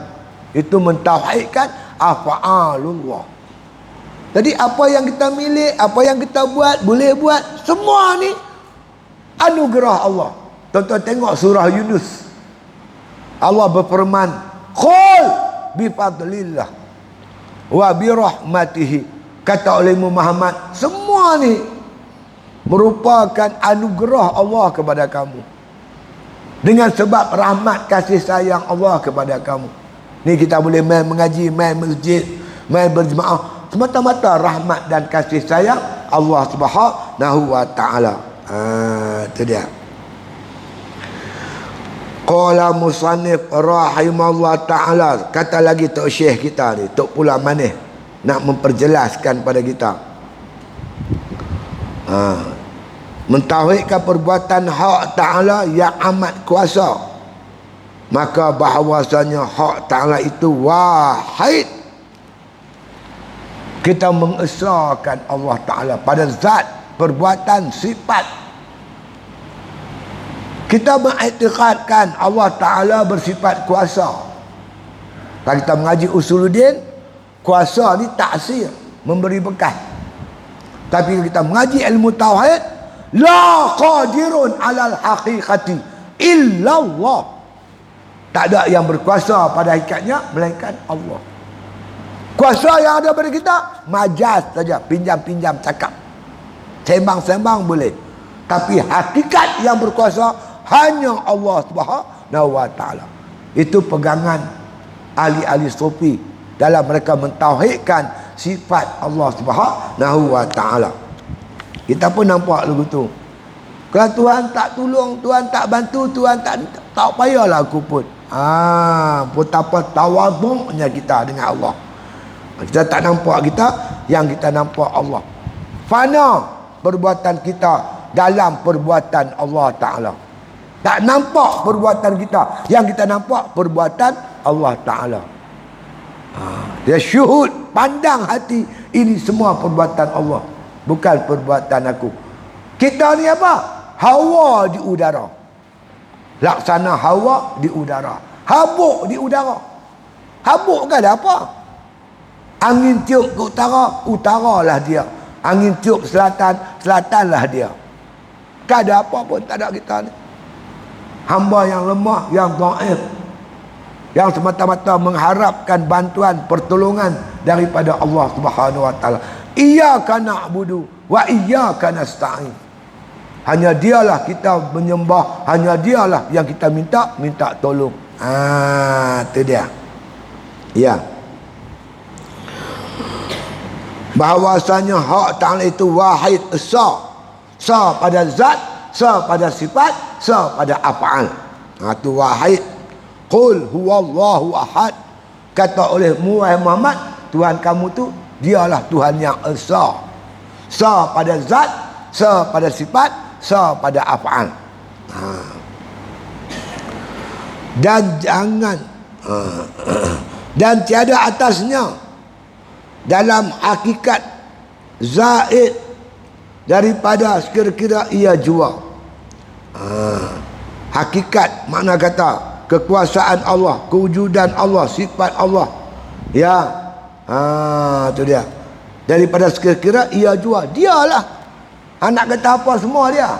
Speaker 1: Itu mentauhidkan af'alullah. Jadi apa yang kita milik, apa yang kita buat, boleh buat, semua ni anugerah Allah. Tuan-tuan tengok surah Yunus. Allah berfirman, "Qul bi fadlillah wa bi rahmatihi." Kata oleh Muhammad, semua ni merupakan anugerah Allah kepada kamu. Dengan sebab rahmat kasih sayang Allah kepada kamu. Ni kita boleh main mengaji, main masjid, main berjemaah, semata-mata rahmat dan kasih sayang Allah Subhanahu wa taala. Itu dia. Qala musannif rahimahullah ta'ala, kata lagi Tok Syekh kita ni, Tok Pula Manis, nak memperjelaskan pada kita. Mentauhidkan perbuatan hak Ta'ala yang amat kuasa, maka bahawasanya hak Ta'ala itu wahid. Kita mengesahkan Allah Ta'ala pada zat, perbuatan, sifat. Kita mengiktikadkan Allah Ta'ala bersifat kuasa. Kalau kita mengaji Usuluddin, kuasa ni taksir, memberi bekas. Tapi kita mengaji ilmu tauhid, la qadirun alal haqiqati illallah. Tak ada yang berkuasa pada hakikatnya melainkan Allah. Kuasa yang ada pada kita majaz saja, pinjam-pinjam cakap, sembang-sembang boleh. Tapi hakikat yang berkuasa hanya Allah Subhanahu wa taala. Itu pegangan ahli-ahli sufi dalam mereka mentauhidkan sifat Allah Subhanahu wa taala. Kita pun nampak lagu tu. Kalau Tuhan tak tolong, Tuhan tak bantu, Tuhan tak payahlah aku pun. Betapa tawaduknya kita dengan Allah. Kita tak nampak kita, yang kita nampak Allah. Fana perbuatan kita dalam perbuatan Allah Ta'ala. Tak nampak perbuatan kita. Yang kita nampak perbuatan Allah Ta'ala. Dia syuhud, pandang hati, ini semua perbuatan Allah, bukan perbuatan aku. Kita ni apa? Hawa di udara. Laksana hawa di udara. Habuk di udara. Habuk kan ada apa? Angin tiup ke utara, utaralah dia. Angin tiup selatan, selatanlah dia. Tak ada apa pun, tak ada kita ni. Hamba yang lemah, yang dhaif, yang semata-mata mengharapkan bantuan, pertolongan daripada Allah Subhanahu wa taala. Iyyaka na'budu wa iyyaka nasta'in. Hanya dialah kita menyembah, hanya dialah yang kita minta tolong. Itu dia. Ya. Bahawasanya hak Ta'ala itu wahid esa. Sa pada zat, sa pada sifat, sa pada af'al. Itu wahid. Qul huwallahu ahad. Kata oleh Muhammad, Tuhan kamu tu dialah Tuhan yang esa. Sa pada zat, sa pada sifat, sa pada af'al. Dan jangan dan tiada atasnya dalam hakikat zaid daripada sekira-kira ia jua. Hakikat makna kata kekuasaan Allah, kewujudan Allah, sifat Allah. Ya. Itu dia. Daripada sekira-kira ia jua. Dialah. Anak kata apa semua dia.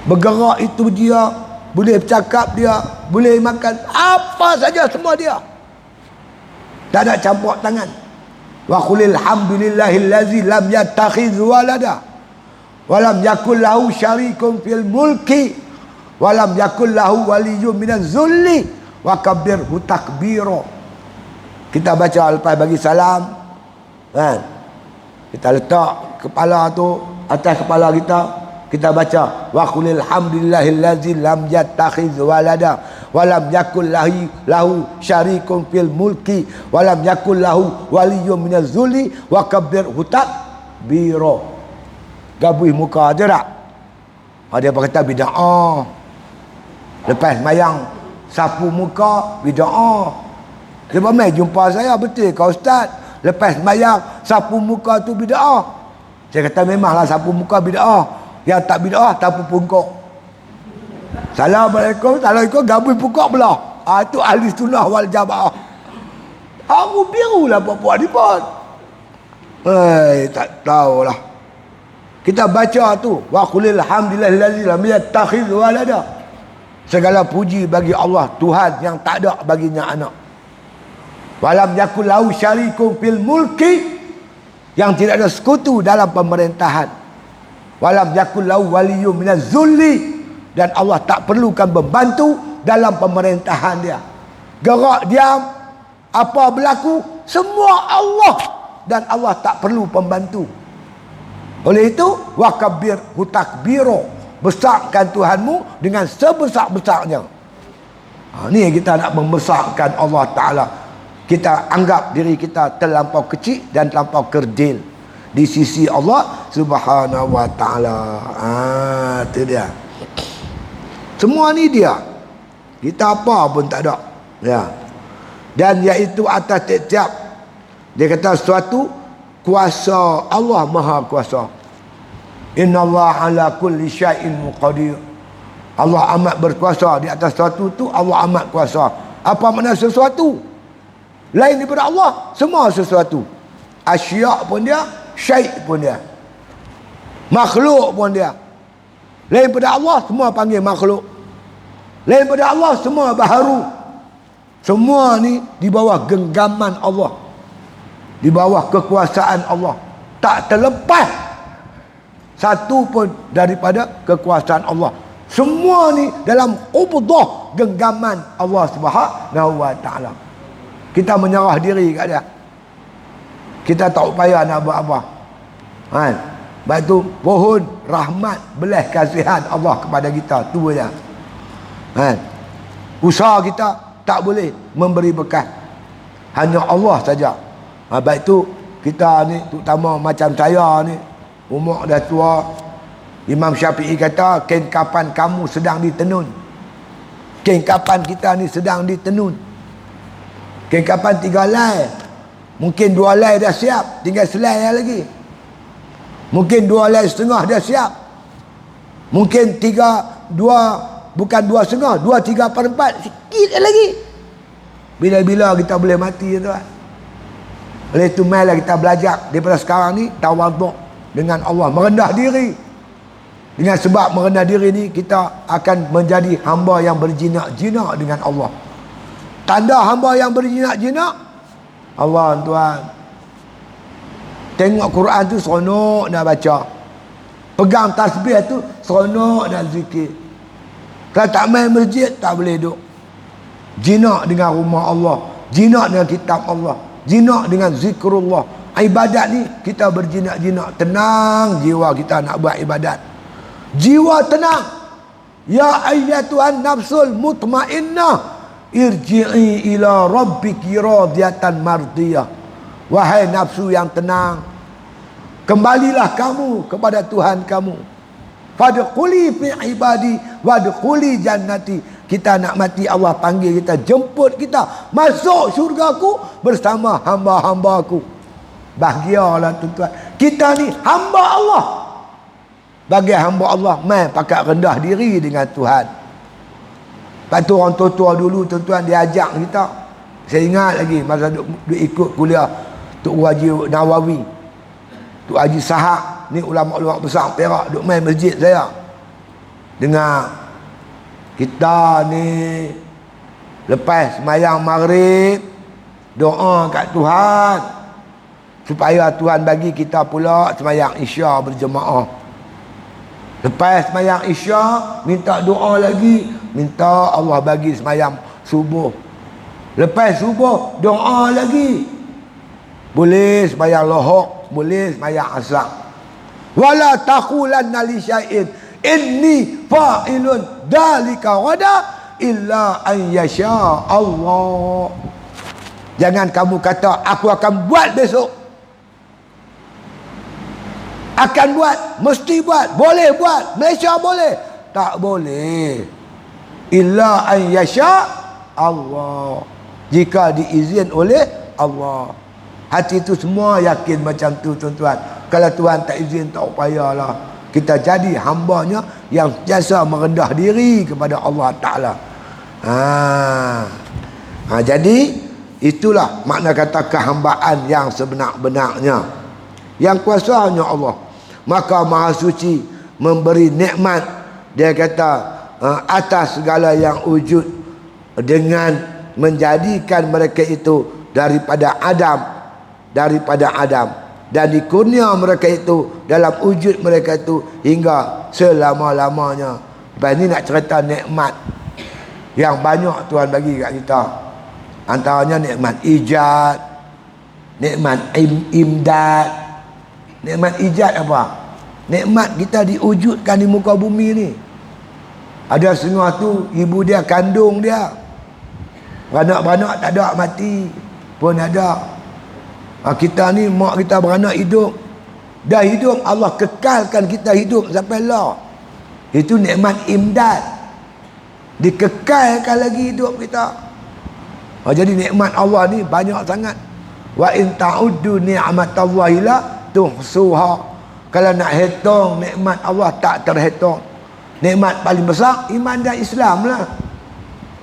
Speaker 1: Bergerak itu dia, boleh bercakap dia, boleh makan apa saja semua dia. Tak ada campur tangan. Wa qulil hamdulillahillazi lam yattakhidz walada wa lam yakul lahu syarikun fil mulki wa lam yakul lahu waliyyun minaz zulli wa kabbirhu takbira. Kita baca lepas bagi salam kan, kita letak kepala tu atas kepala kita, kita baca wa qulil hamdulillahillazi lam yattakhidz walada wa lam yakul lahu syarikun fil mulki wa lam yakul lahu waliyyun minaz zulli wa kabbirhu takbira. Gabui muka ada tak? Ada apa kata bid'ah. Lepas mayang sapu muka bid'ah. Dia mai jumpa saya, betul kau ustaz? Lepas mayang sapu muka tu bid'ah. Saya kata memanglah sapu muka bid'ah. Yang tak bid'ah sapu pungkok. Assalamualaikum, assalamualaikum, gabui pungkok belah. Itu ahli sunnah wal jamaah. Aku birulah buat-buat ni pun. Tak tahulah. Kita baca tu wa qulil hamdulillahillazi lam yattakhidz walada. Segala puji bagi Allah, Tuhan yang tak ada baginya anak. Walam yakul lahu syarikun fil mulki, yang tidak ada sekutu dalam pemerintahan. Walam yakul lahu waliyyun minaz zulli, dan Allah tak perlukan membantu dalam pemerintahan dia. Gerak diam, apa berlaku, semua Allah, dan Allah tak perlu pembantu. Oleh itu wa kabbirhu takbira, besarkan Tuhanmu dengan sebesar-besarnya. Ni kita nak membesarkan Allah Ta'ala. Kita anggap diri kita terlampau kecil dan terlampau kerdil di sisi Allah Subhanahu wa Ta'ala. Itu dia. Semua ni dia. Kita apa pun tak ada. Ya. Dan iaitu atas tiap-tiap. Dia kata sesuatu, kuasa Allah maha kuasa. Innallaha ala kulli syai'in qadir. Allah amat berkuasa di atas sesuatu tu. Allah amat kuasa. Apa makna sesuatu? Lain daripada Allah, semua sesuatu. Asya' pun dia, syai' pun dia, makhluk pun dia. Lain daripada Allah, semua panggil makhluk. Lain daripada Allah, semua baharu. Semua ni di bawah genggaman Allah, di bawah kekuasaan Allah. Tak terlepas satu pun daripada kekuasaan Allah. Semua ni dalam qubdah genggaman Allah Subhanahu wa Ta'ala. Kita menyerah diri kat dia. Kita tak upaya nak buat apa. Kan? Sebab tu pohon rahmat, belah kasihan Allah kepada kita. Tu je. Kan? Usaha kita tak boleh memberi berkat. Hanya Allah saja. Sebab tu kita ni, terutama macam saya ni, umur dah tua, Imam Syafi'i kata, kain kapan kamu sedang ditenun. Kain kapan kita ni sedang ditenun. Kain kapan 3 helai. Mungkin 2 helai dah siap, tinggal selai lagi. Mungkin 2 helai setengah dah siap. Mungkin 2, bukan 2,5, 2/3/4, sikit lagi. Bila-bila kita boleh mati, tuan. Oleh itu mainlah kita belajar daripada sekarang ni tawaduk dengan Allah, merendah diri. Dengan sebab merendah diri ni kita akan menjadi hamba yang berjinak-jinak dengan Allah. Tanda hamba yang berjinak-jinak, Allah, tuan, tengok Quran tu seronok nak baca, pegang tasbih tu seronok nak zikir. Kalau tak main masjid tak boleh duduk. Jinak dengan rumah Allah, jinak dengan kitab Allah, jinak dengan zikrullah. Ibadat ni kita berjinak-jinak, tenang jiwa kita nak buat ibadat. Jiwa tenang. Ya ayyatuhan nafsul mutmainnah, irji'i ila rabbiki radiyatan mardiyah. Wahai nafsu yang tenang, kembalilah kamu kepada Tuhan kamu. Fadkhuli fi ibadi wadkhuli jannati. Kita nak mati, Allah panggil kita, jemput kita masuk syurgaku bersama hamba-hambaku. Bahagialah tuan-tuan. Kita ni hamba Allah. Bagi hamba Allah, mai pakat rendah diri dengan Tuhan. Lepas tu orang tua-tua dulu tuan-tuan dia ajak kita. Saya ingat lagi masa duk ikut kuliah Tok Haji Nawawi, Tok Haji Sahak, ni ulama-ulama besar Perak, duk main masjid saya. Dengar kita ni lepas sembahyang maghrib doa kat Tuhan supaya Tuhan bagi kita pula sembahyang Isya berjemaah. Lepas sembahyang Isya minta doa lagi, minta Allah bagi sembahyang subuh. Lepas subuh doa lagi, boleh sembahyang lohok, boleh sembahyang asar. Wala taqulanna li syai'in inni fa'ilun dalika wada illa an yasha Allah. Jangan kamu kata aku akan buat besok, akan buat, mesti buat, boleh buat, Malaysia boleh. Tak boleh. Illa an yasha Allah. Jika diizin oleh Allah. Hati itu semua yakin macam tu tuan-tuan. Kalau Tuhan tak izin, tak payahlah. Kita jadi hambanya yang biasa merendah diri kepada Allah Ta'ala. Jadi itulah makna kata kehambaan yang sebenar-benarnya. Yang kuasa hanya Allah. Maka Maha Suci memberi nikmat, dia kata, atas segala yang wujud, dengan menjadikan mereka itu daripada Adam, dan dikurnia mereka itu dalam wujud mereka itu hingga selama-lamanya. Lepas ni nak cerita nikmat yang banyak Tuhan bagi kat kita. Antaranya nikmat ijad, nikmat imdad. Nikmat ijad apa? Nikmat kita diwujudkan di muka bumi ni. Ada setengah tu ibu dia kandung dia, beranak-beranak tak ada, mati pun ada. Kita ni mak kita beranak hidup, dah hidup, Allah kekalkan kita hidup sampai lah. Itu nikmat imdad, dikekalkan lagi hidup kita. Jadi nikmat Allah ni banyak sangat. Wa in ta'uddu ni'matallahi la tuhsuha. Kalau nak hitung nikmat Allah tak terhitung. Nikmat paling besar iman dan Islam lah.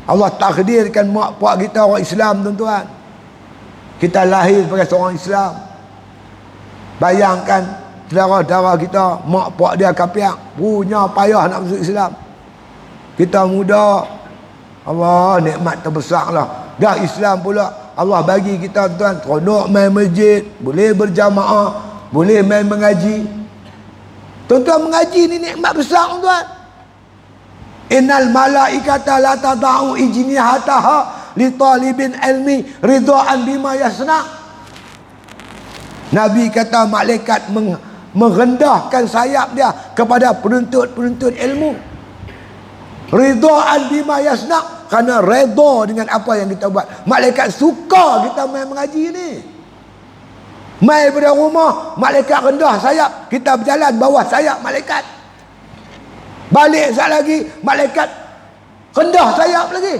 Speaker 1: Allah takdirkan mak pak kita orang Islam tuan-tuan. Kita lahir sebagai seorang Islam. Bayangkan saudara-saudara kita, mak pak dia kapiak, punya payah nak masuk Islam. Kita muda, Allah nikmat terbesar lah. Dah Islam pula, Allah bagi kita tuan, seronok main masjid, boleh berjamaah, boleh main mengaji. Tuan-tuan, mengaji ni nikmat besar tuan. Innal malaikata la tada'u ijnihataha li talibin ilmi ridhaan bima yasna. Nabi kata malaikat merendahkan sayap dia kepada penuntut-penuntut ilmu. Ridhaan bima yasna, kerana redha dengan apa yang kita buat. Malaikat suka kita main mengaji ni. Mai pada rumah, malaikat rendah sayap, kita berjalan bawah sayap malaikat. Balik sekali lagi, malaikat rendah sayap lagi.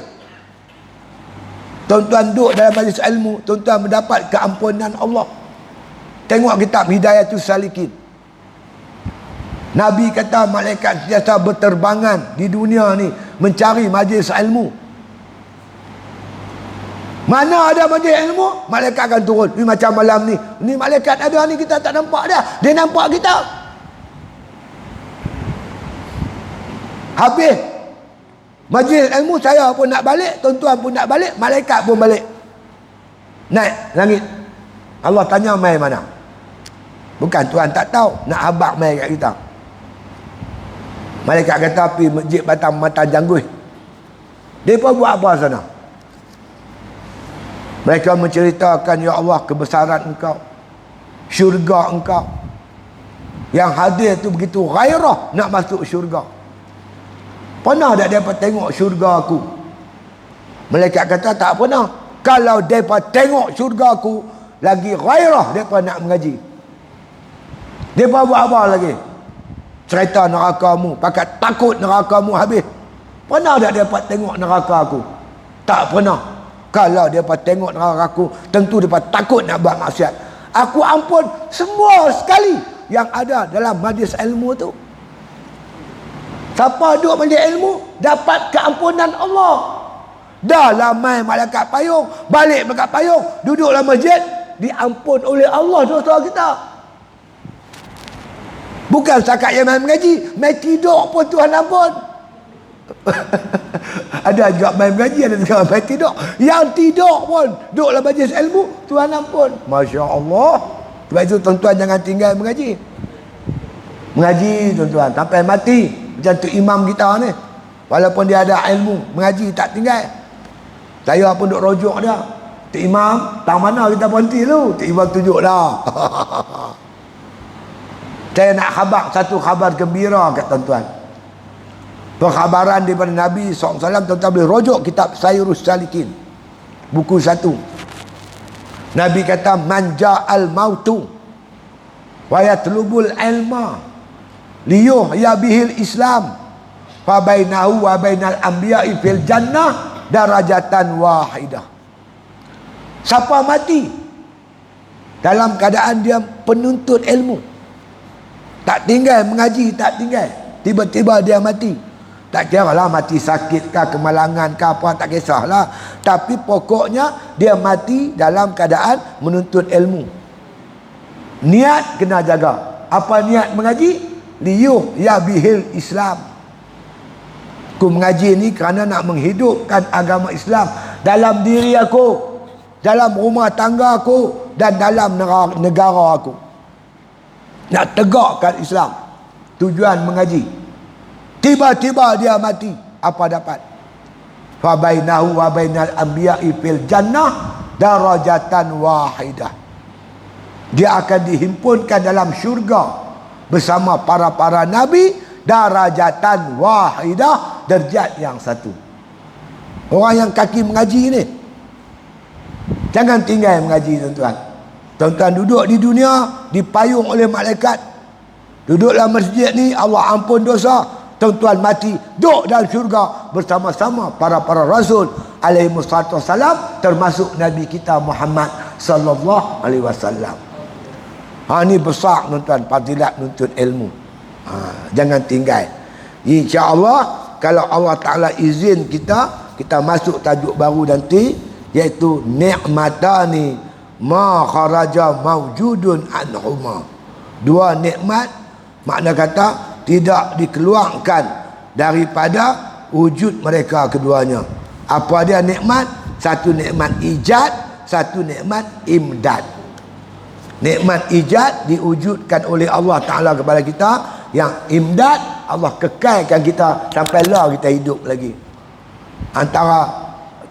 Speaker 1: Tuan-tuan duduk dalam majlis ilmu, tuan-tuan mendapat keampunan Allah. Tengok kitab Hidayatul Salikin. Nabi kata malaikat sentiasa berterbangan di dunia ni mencari majlis ilmu. Mana ada majlis ilmu, malaikat akan turun. Ni macam malam ni. Ni malaikat ada ni, kita tak nampak dah. Dia nampak kita. Habis majlis ilmu, saya pun nak balik, tuan-tuan pun nak balik, malaikat pun balik. Naik langit. Allah tanya mai mana? Bukan Tuhan tak tahu, nak habaq mai kat kita. Malaikat kata pergi masjid Batang Mata Janggut. Mereka buat apa sana? Mereka menceritakan, ya Allah, kebesaran Engkau, syurga Engkau. Yang hadir tu begitu gairah nak masuk syurga. Pernah tak mereka tengok syurga aku? Malaikat kata tak pernah. Kalau mereka tengok syurga aku, lagi gairah mereka nak mengaji. Mereka buat apa lagi? Cerita nerakamu, pakat takut nerakamu habis. Pernah tak mereka tengok neraka aku? Tak pernah. Kalau mereka tengok neraka aku, tentu mereka takut nak buat maksiat. Aku ampun semua sekali yang ada dalam majlis ilmu tu. Siapa duduk majlis ilmu dapat keampunan Allah. Dah lamai malaikat payung, balik malaikat payung, duduk dalam masjid, diampun oleh Allah dosa kita. Bukan setakat yang main mengaji, main tidur pun Tuhan ampun. Ada juga main mengaji, ada juga main tidur. Yang tidur pun duduk dalam majlis ilmu, Tuhan ampun. Masya Allah. Sebab itu tuan-tuan jangan tinggal mengaji. Mengaji tuan-tuan sampai mati. Macam tu imam kita ni, walaupun dia ada ilmu, mengaji tak tinggal. Saya pun duk rujuk dia. Tu imam, tang mana kita berhenti tu? Tu imam tunjuk dah. Saya nak khabar satu khabar gembira kat tuan-tuan. Perkhabaran daripada Nabi SAW, tuan-tuan boleh rujuk kitab Sayrus Salikin. Buku 1. Nabi kata, man ja'al mautu wa yatlubul ilma liyuhya bihil Islam fa bainahu wa bainal anbiya'i fil jannah darajatan wahidah. Siapa mati dalam keadaan dia penuntut ilmu, tak tinggal mengaji, tak tinggal, tiba-tiba dia mati, tak kira lah mati sakit kah, kemalangan kah, apa, tak kisahlah, tapi pokoknya dia mati dalam keadaan menuntut ilmu. Niat kena jaga. Apa niat mengaji? Liyuhya bihil Islam. Aku mengaji ni kerana nak menghidupkan agama Islam dalam diri aku, dalam rumah tangga aku, dan dalam negara aku. Nak tegakkan Islam. Tujuan mengaji. Tiba-tiba dia mati, apa dapat? Fa bainahu wa bainal anbiya'i fil jannah darajatan wahidah. Dia akan dihimpunkan dalam syurga bersama para nabi, darajatan wahidah, derajat yang satu. Orang yang kaki mengaji ni jangan tinggal mengaji tuan-tuan. Tuan-tuan duduk di dunia dipayung oleh malaikat. Duduk dalam masjid ni Allah ampun dosa. Tuan-tuan mati duduk dalam syurga bersama-sama para rasul alaihi wassalam, termasuk Nabi kita Muhammad sallallahu alaihi wasallam. Ni besar tuan-tuan fadilat nuntut ilmu. Jangan tinggal. InsyaAllah kalau Allah Ta'ala izin kita masuk tajuk baru nanti, iaitu ni'matani ma kharaja mawjudun anhuma. Dua nikmat, makna kata tidak dikeluarkan daripada wujud mereka keduanya. Apa dia nikmat? Satu nikmat ijad, satu nikmat imdad. Nikmat ijad diwujudkan oleh Allah Ta'ala kepada kita. Yang imdad, Allah kekalkan kita sampai lah kita hidup lagi. Antara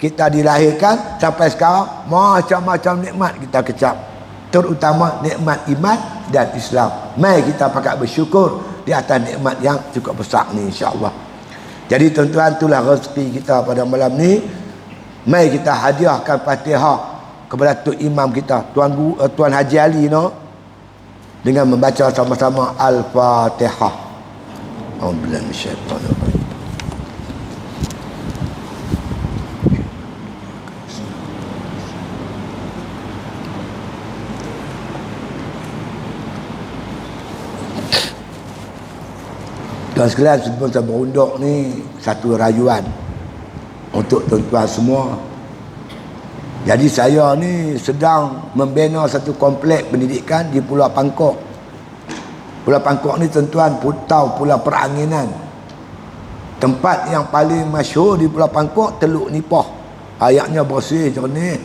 Speaker 1: kita dilahirkan sampai sekarang, macam-macam nikmat kita kecap, terutama nikmat iman dan Islam. Mari kita pakat bersyukur di atas nikmat yang cukup besar ni, insya-Allah. Jadi tuan-tuan, itulah rezeki kita pada malam ni. Mari kita hadiahkan Fatihah kepada Tok Imam kita, Tuan Haji Ali, no, dengan membaca sama-sama Al-Fatihah. A'udzubillahi minasyaitonir rajim. Tuan sekalian, sebelum saya berunduk ni, satu rayuan untuk tuan-tuan semua. Jadi saya ni sedang membina satu komplek pendidikan di Pulau Pangkok. Pulau Pangkok ni tuan-tuan tahu Pulau Peranginan. Tempat yang paling masyhur di Pulau Pangkok, Teluk Nipah. Ayaknya bersih, jernih.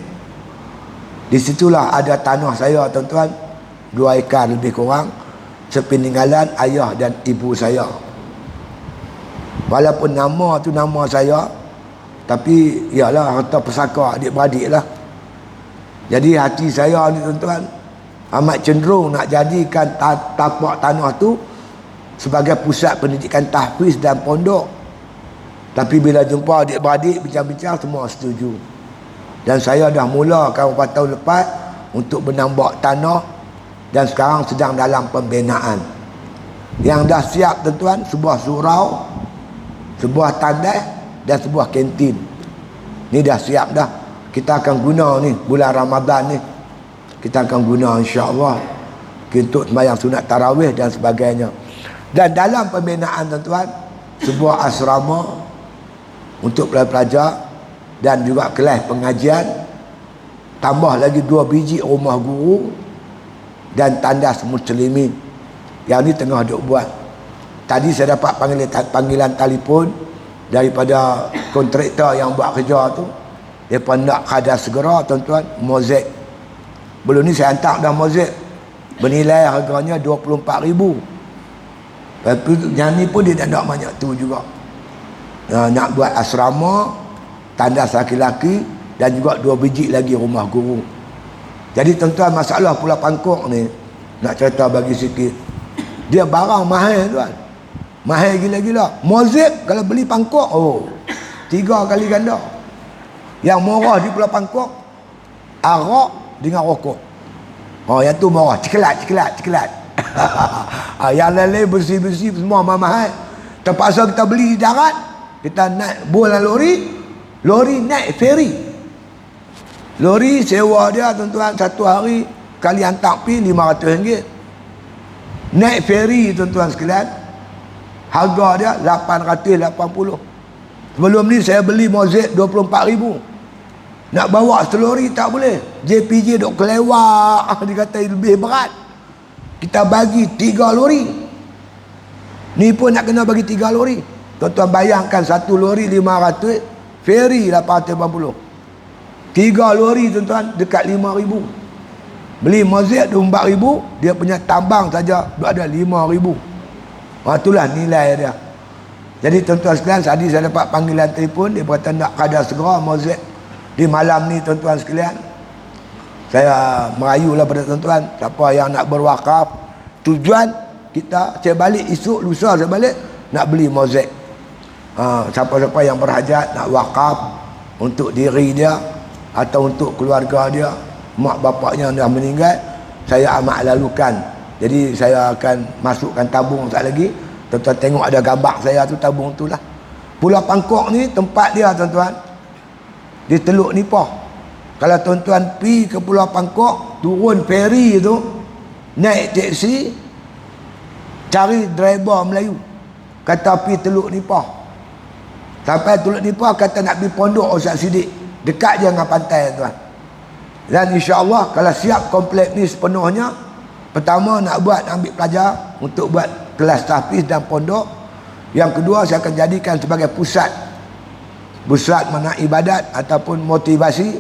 Speaker 1: Di situlah ada tanah saya tuan-tuan, 2 ekar lebih kurang, sepeninggalan ayah dan ibu saya. Walaupun nama tu nama saya, tapi ialah harta pesaka adik-beradik lah. Jadi hati saya ni tuan-tuan amat cenderung nak jadikan tapak tanah tu sebagai pusat pendidikan tahfiz dan pondok. Tapi bila jumpa adik-beradik bincang-bincang, semua setuju. Dan saya dah mulakan beberapa tahun lepas untuk menambak tanah, dan sekarang sedang dalam pembinaan. Yang dah siap tuan-tuan, sebuah surau, sebuah tandas dan sebuah kantin. Ni dah siap dah. Kita akan guna ni bulan Ramadan ni. Kita akan guna insya-Allah untuk sembahyang sunat tarawih dan sebagainya. Dan dalam pembinaan tuan-tuan, sebuah asrama untuk pelajar dan juga kelas pengajian, tambah lagi 2 biji rumah guru dan tandas muslimin. Yang ni tengah duk buat. Tadi saya dapat panggilan telefon daripada kontraktor yang buat kerja tu. Mereka nak kada segera tuan-tuan, mozaik. Belum ni saya hantar dah mozaik. Bernilai harganya 24,000. Lepas tu yang ni pun dia tak nak banyak tu juga. Nak buat asrama, tandas laki-laki dan juga 2 biji lagi rumah guru. Jadi tuan-tuan, masalah Pulau Pangkok ni, nak cerita bagi sikit. Dia barang mahal tuan. Mahal gila-gila. Mozaik kalau beli Pangkok, 3 kali ganda. Yang murah di Pulau Pangkok, arak dengan rokok. Yang tu murah. Cikelat. Yang lain bersih-bersih semua mahal. Terpaksa kita beli di darat. Kita naik bola lori naik feri. Lori sewa dia tuan-tuan, satu hari kali hantar pi RM500. Naik feri tuan-tuan sekalian, harga dia RM880. Sebelum ni saya beli mozaik RM24,000. Nak bawa selori tak boleh. JPJ duk kelewak, dia kata lebih berat. Kita bagi 3 lori. Ni pun nak kena bagi 3 lori. Tuan-tuan bayangkan, 1 lori 500, feri 880. 3 lori tuan-tuan dekat 5,000. Beli mozaik 24,000, dia punya tambang saja ada 5,000. Itulah nilai dia. Jadi tuan-tuan sekalian, tadi saya dapat panggilan telefon, dia berkata nak kada segera mozaik di malam ni tuan-tuan sekalian. Saya merayulah pada tuan-tuan, siapa yang nak berwakaf, tujuan kita, saya balik esok lusa saya balik nak beli mozaik. Siapa-siapa yang berhajat nak wakaf untuk diri dia atau untuk keluarga dia, mak bapaknya dah meninggal, saya amat lalukan. Jadi saya akan masukkan tabung tak lagi. Tuan-tuan tengok ada gambar saya tu, tabung tu lah. Pulau Pangkok ni tempat dia tuan-tuan, di Teluk Nipah. Kalau tuan-tuan pi ke Pulau Pangkok, turun feri tu, naik teksi, cari driver Melayu, kata pi Teluk Nipah. Sampai Teluk Nipah, kata nak pergi Pondok Ustaz Siddiq, dekat je dengan pantai tuan. Dan insya-Allah kalau siap komplek ni sepenuhnya, pertama nak ambil pelajar untuk buat kelas tahfiz dan pondok. Yang kedua, saya akan jadikan sebagai pusat mana ibadat ataupun motivasi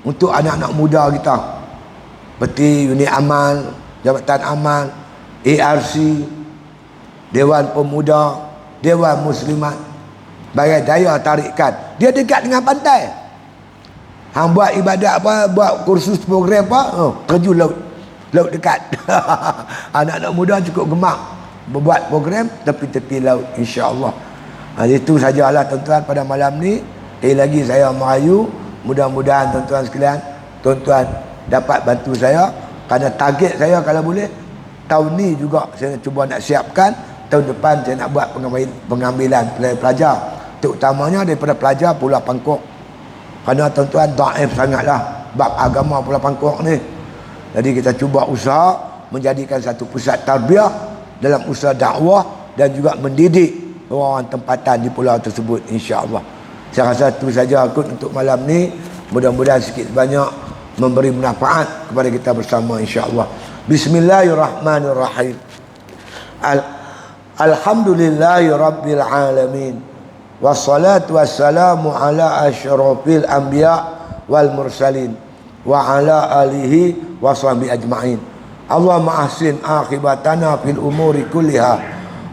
Speaker 1: untuk anak-anak muda kita. Seperti unit amal, jabatan amal, ARC, Dewan Pemuda, Dewan Muslimat, sebagai daya tarikan. Dia dekat dengan pantai. Hang buat ibadat apa, buat kursus program apa, terjun laut dekat. Anak-anak muda cukup gemak membuat program tepi-tepi laut, insya-Allah. Itu sajalah tuan-tuan pada malam ni. Sekali lagi saya merayu, mudah-mudahan tuan-tuan sekalian, tuan-tuan dapat bantu saya, kerana target saya kalau boleh tahun ni juga saya cuba nak siapkan tahun depan saya nak buat pengambilan pelajar, terutamanya daripada pelajar Pulau Pangkok. Kerana tuan-tuan daif sangatlah bab agama Pulau Pangkok ni. Jadi kita cuba usaha menjadikan satu pusat tarbiyah dalam usaha dakwah dan juga mendidik orang tempatan di pulau tersebut, insya-Allah. Saya rasa itu saja akut untuk malam ni. Mudah-mudahan sikit banyak memberi manfaat kepada kita bersama, insya-Allah. Bismillahirrahmanirrahim. Alhamdulillahi rabbil alamin. Wassalatu wassalamu ala asyrafil anbiya wal mursalin wa ala alihi wa sahbihi ajma'in. Allahumma ahsin akhibatana fil umuri kulliha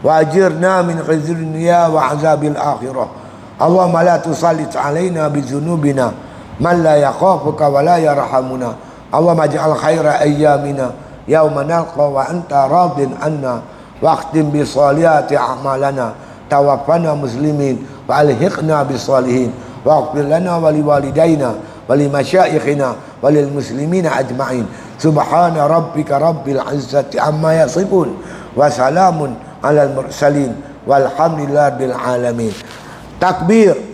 Speaker 1: wa ajirna min khizyid dunya wa azabil akhirah. Allahumma la tusallit alaina bi dzunubina man la yakhafuka wa la yarhamuna. Allahumma ij'al khaira ayyamina yauma nalqa wa anta radin anna wa akhtim bi salihati a'malana tawaffana muslimin wa alhiqna bis salihin wa ighfir lana wa liwalidayna wa limasyayikhina wa lil muslimina ajma'in. Subhana rabbika rabbil izzati amma yasifun wa salamun alal mursalin walhamdulillahi bil alamin. Takbir.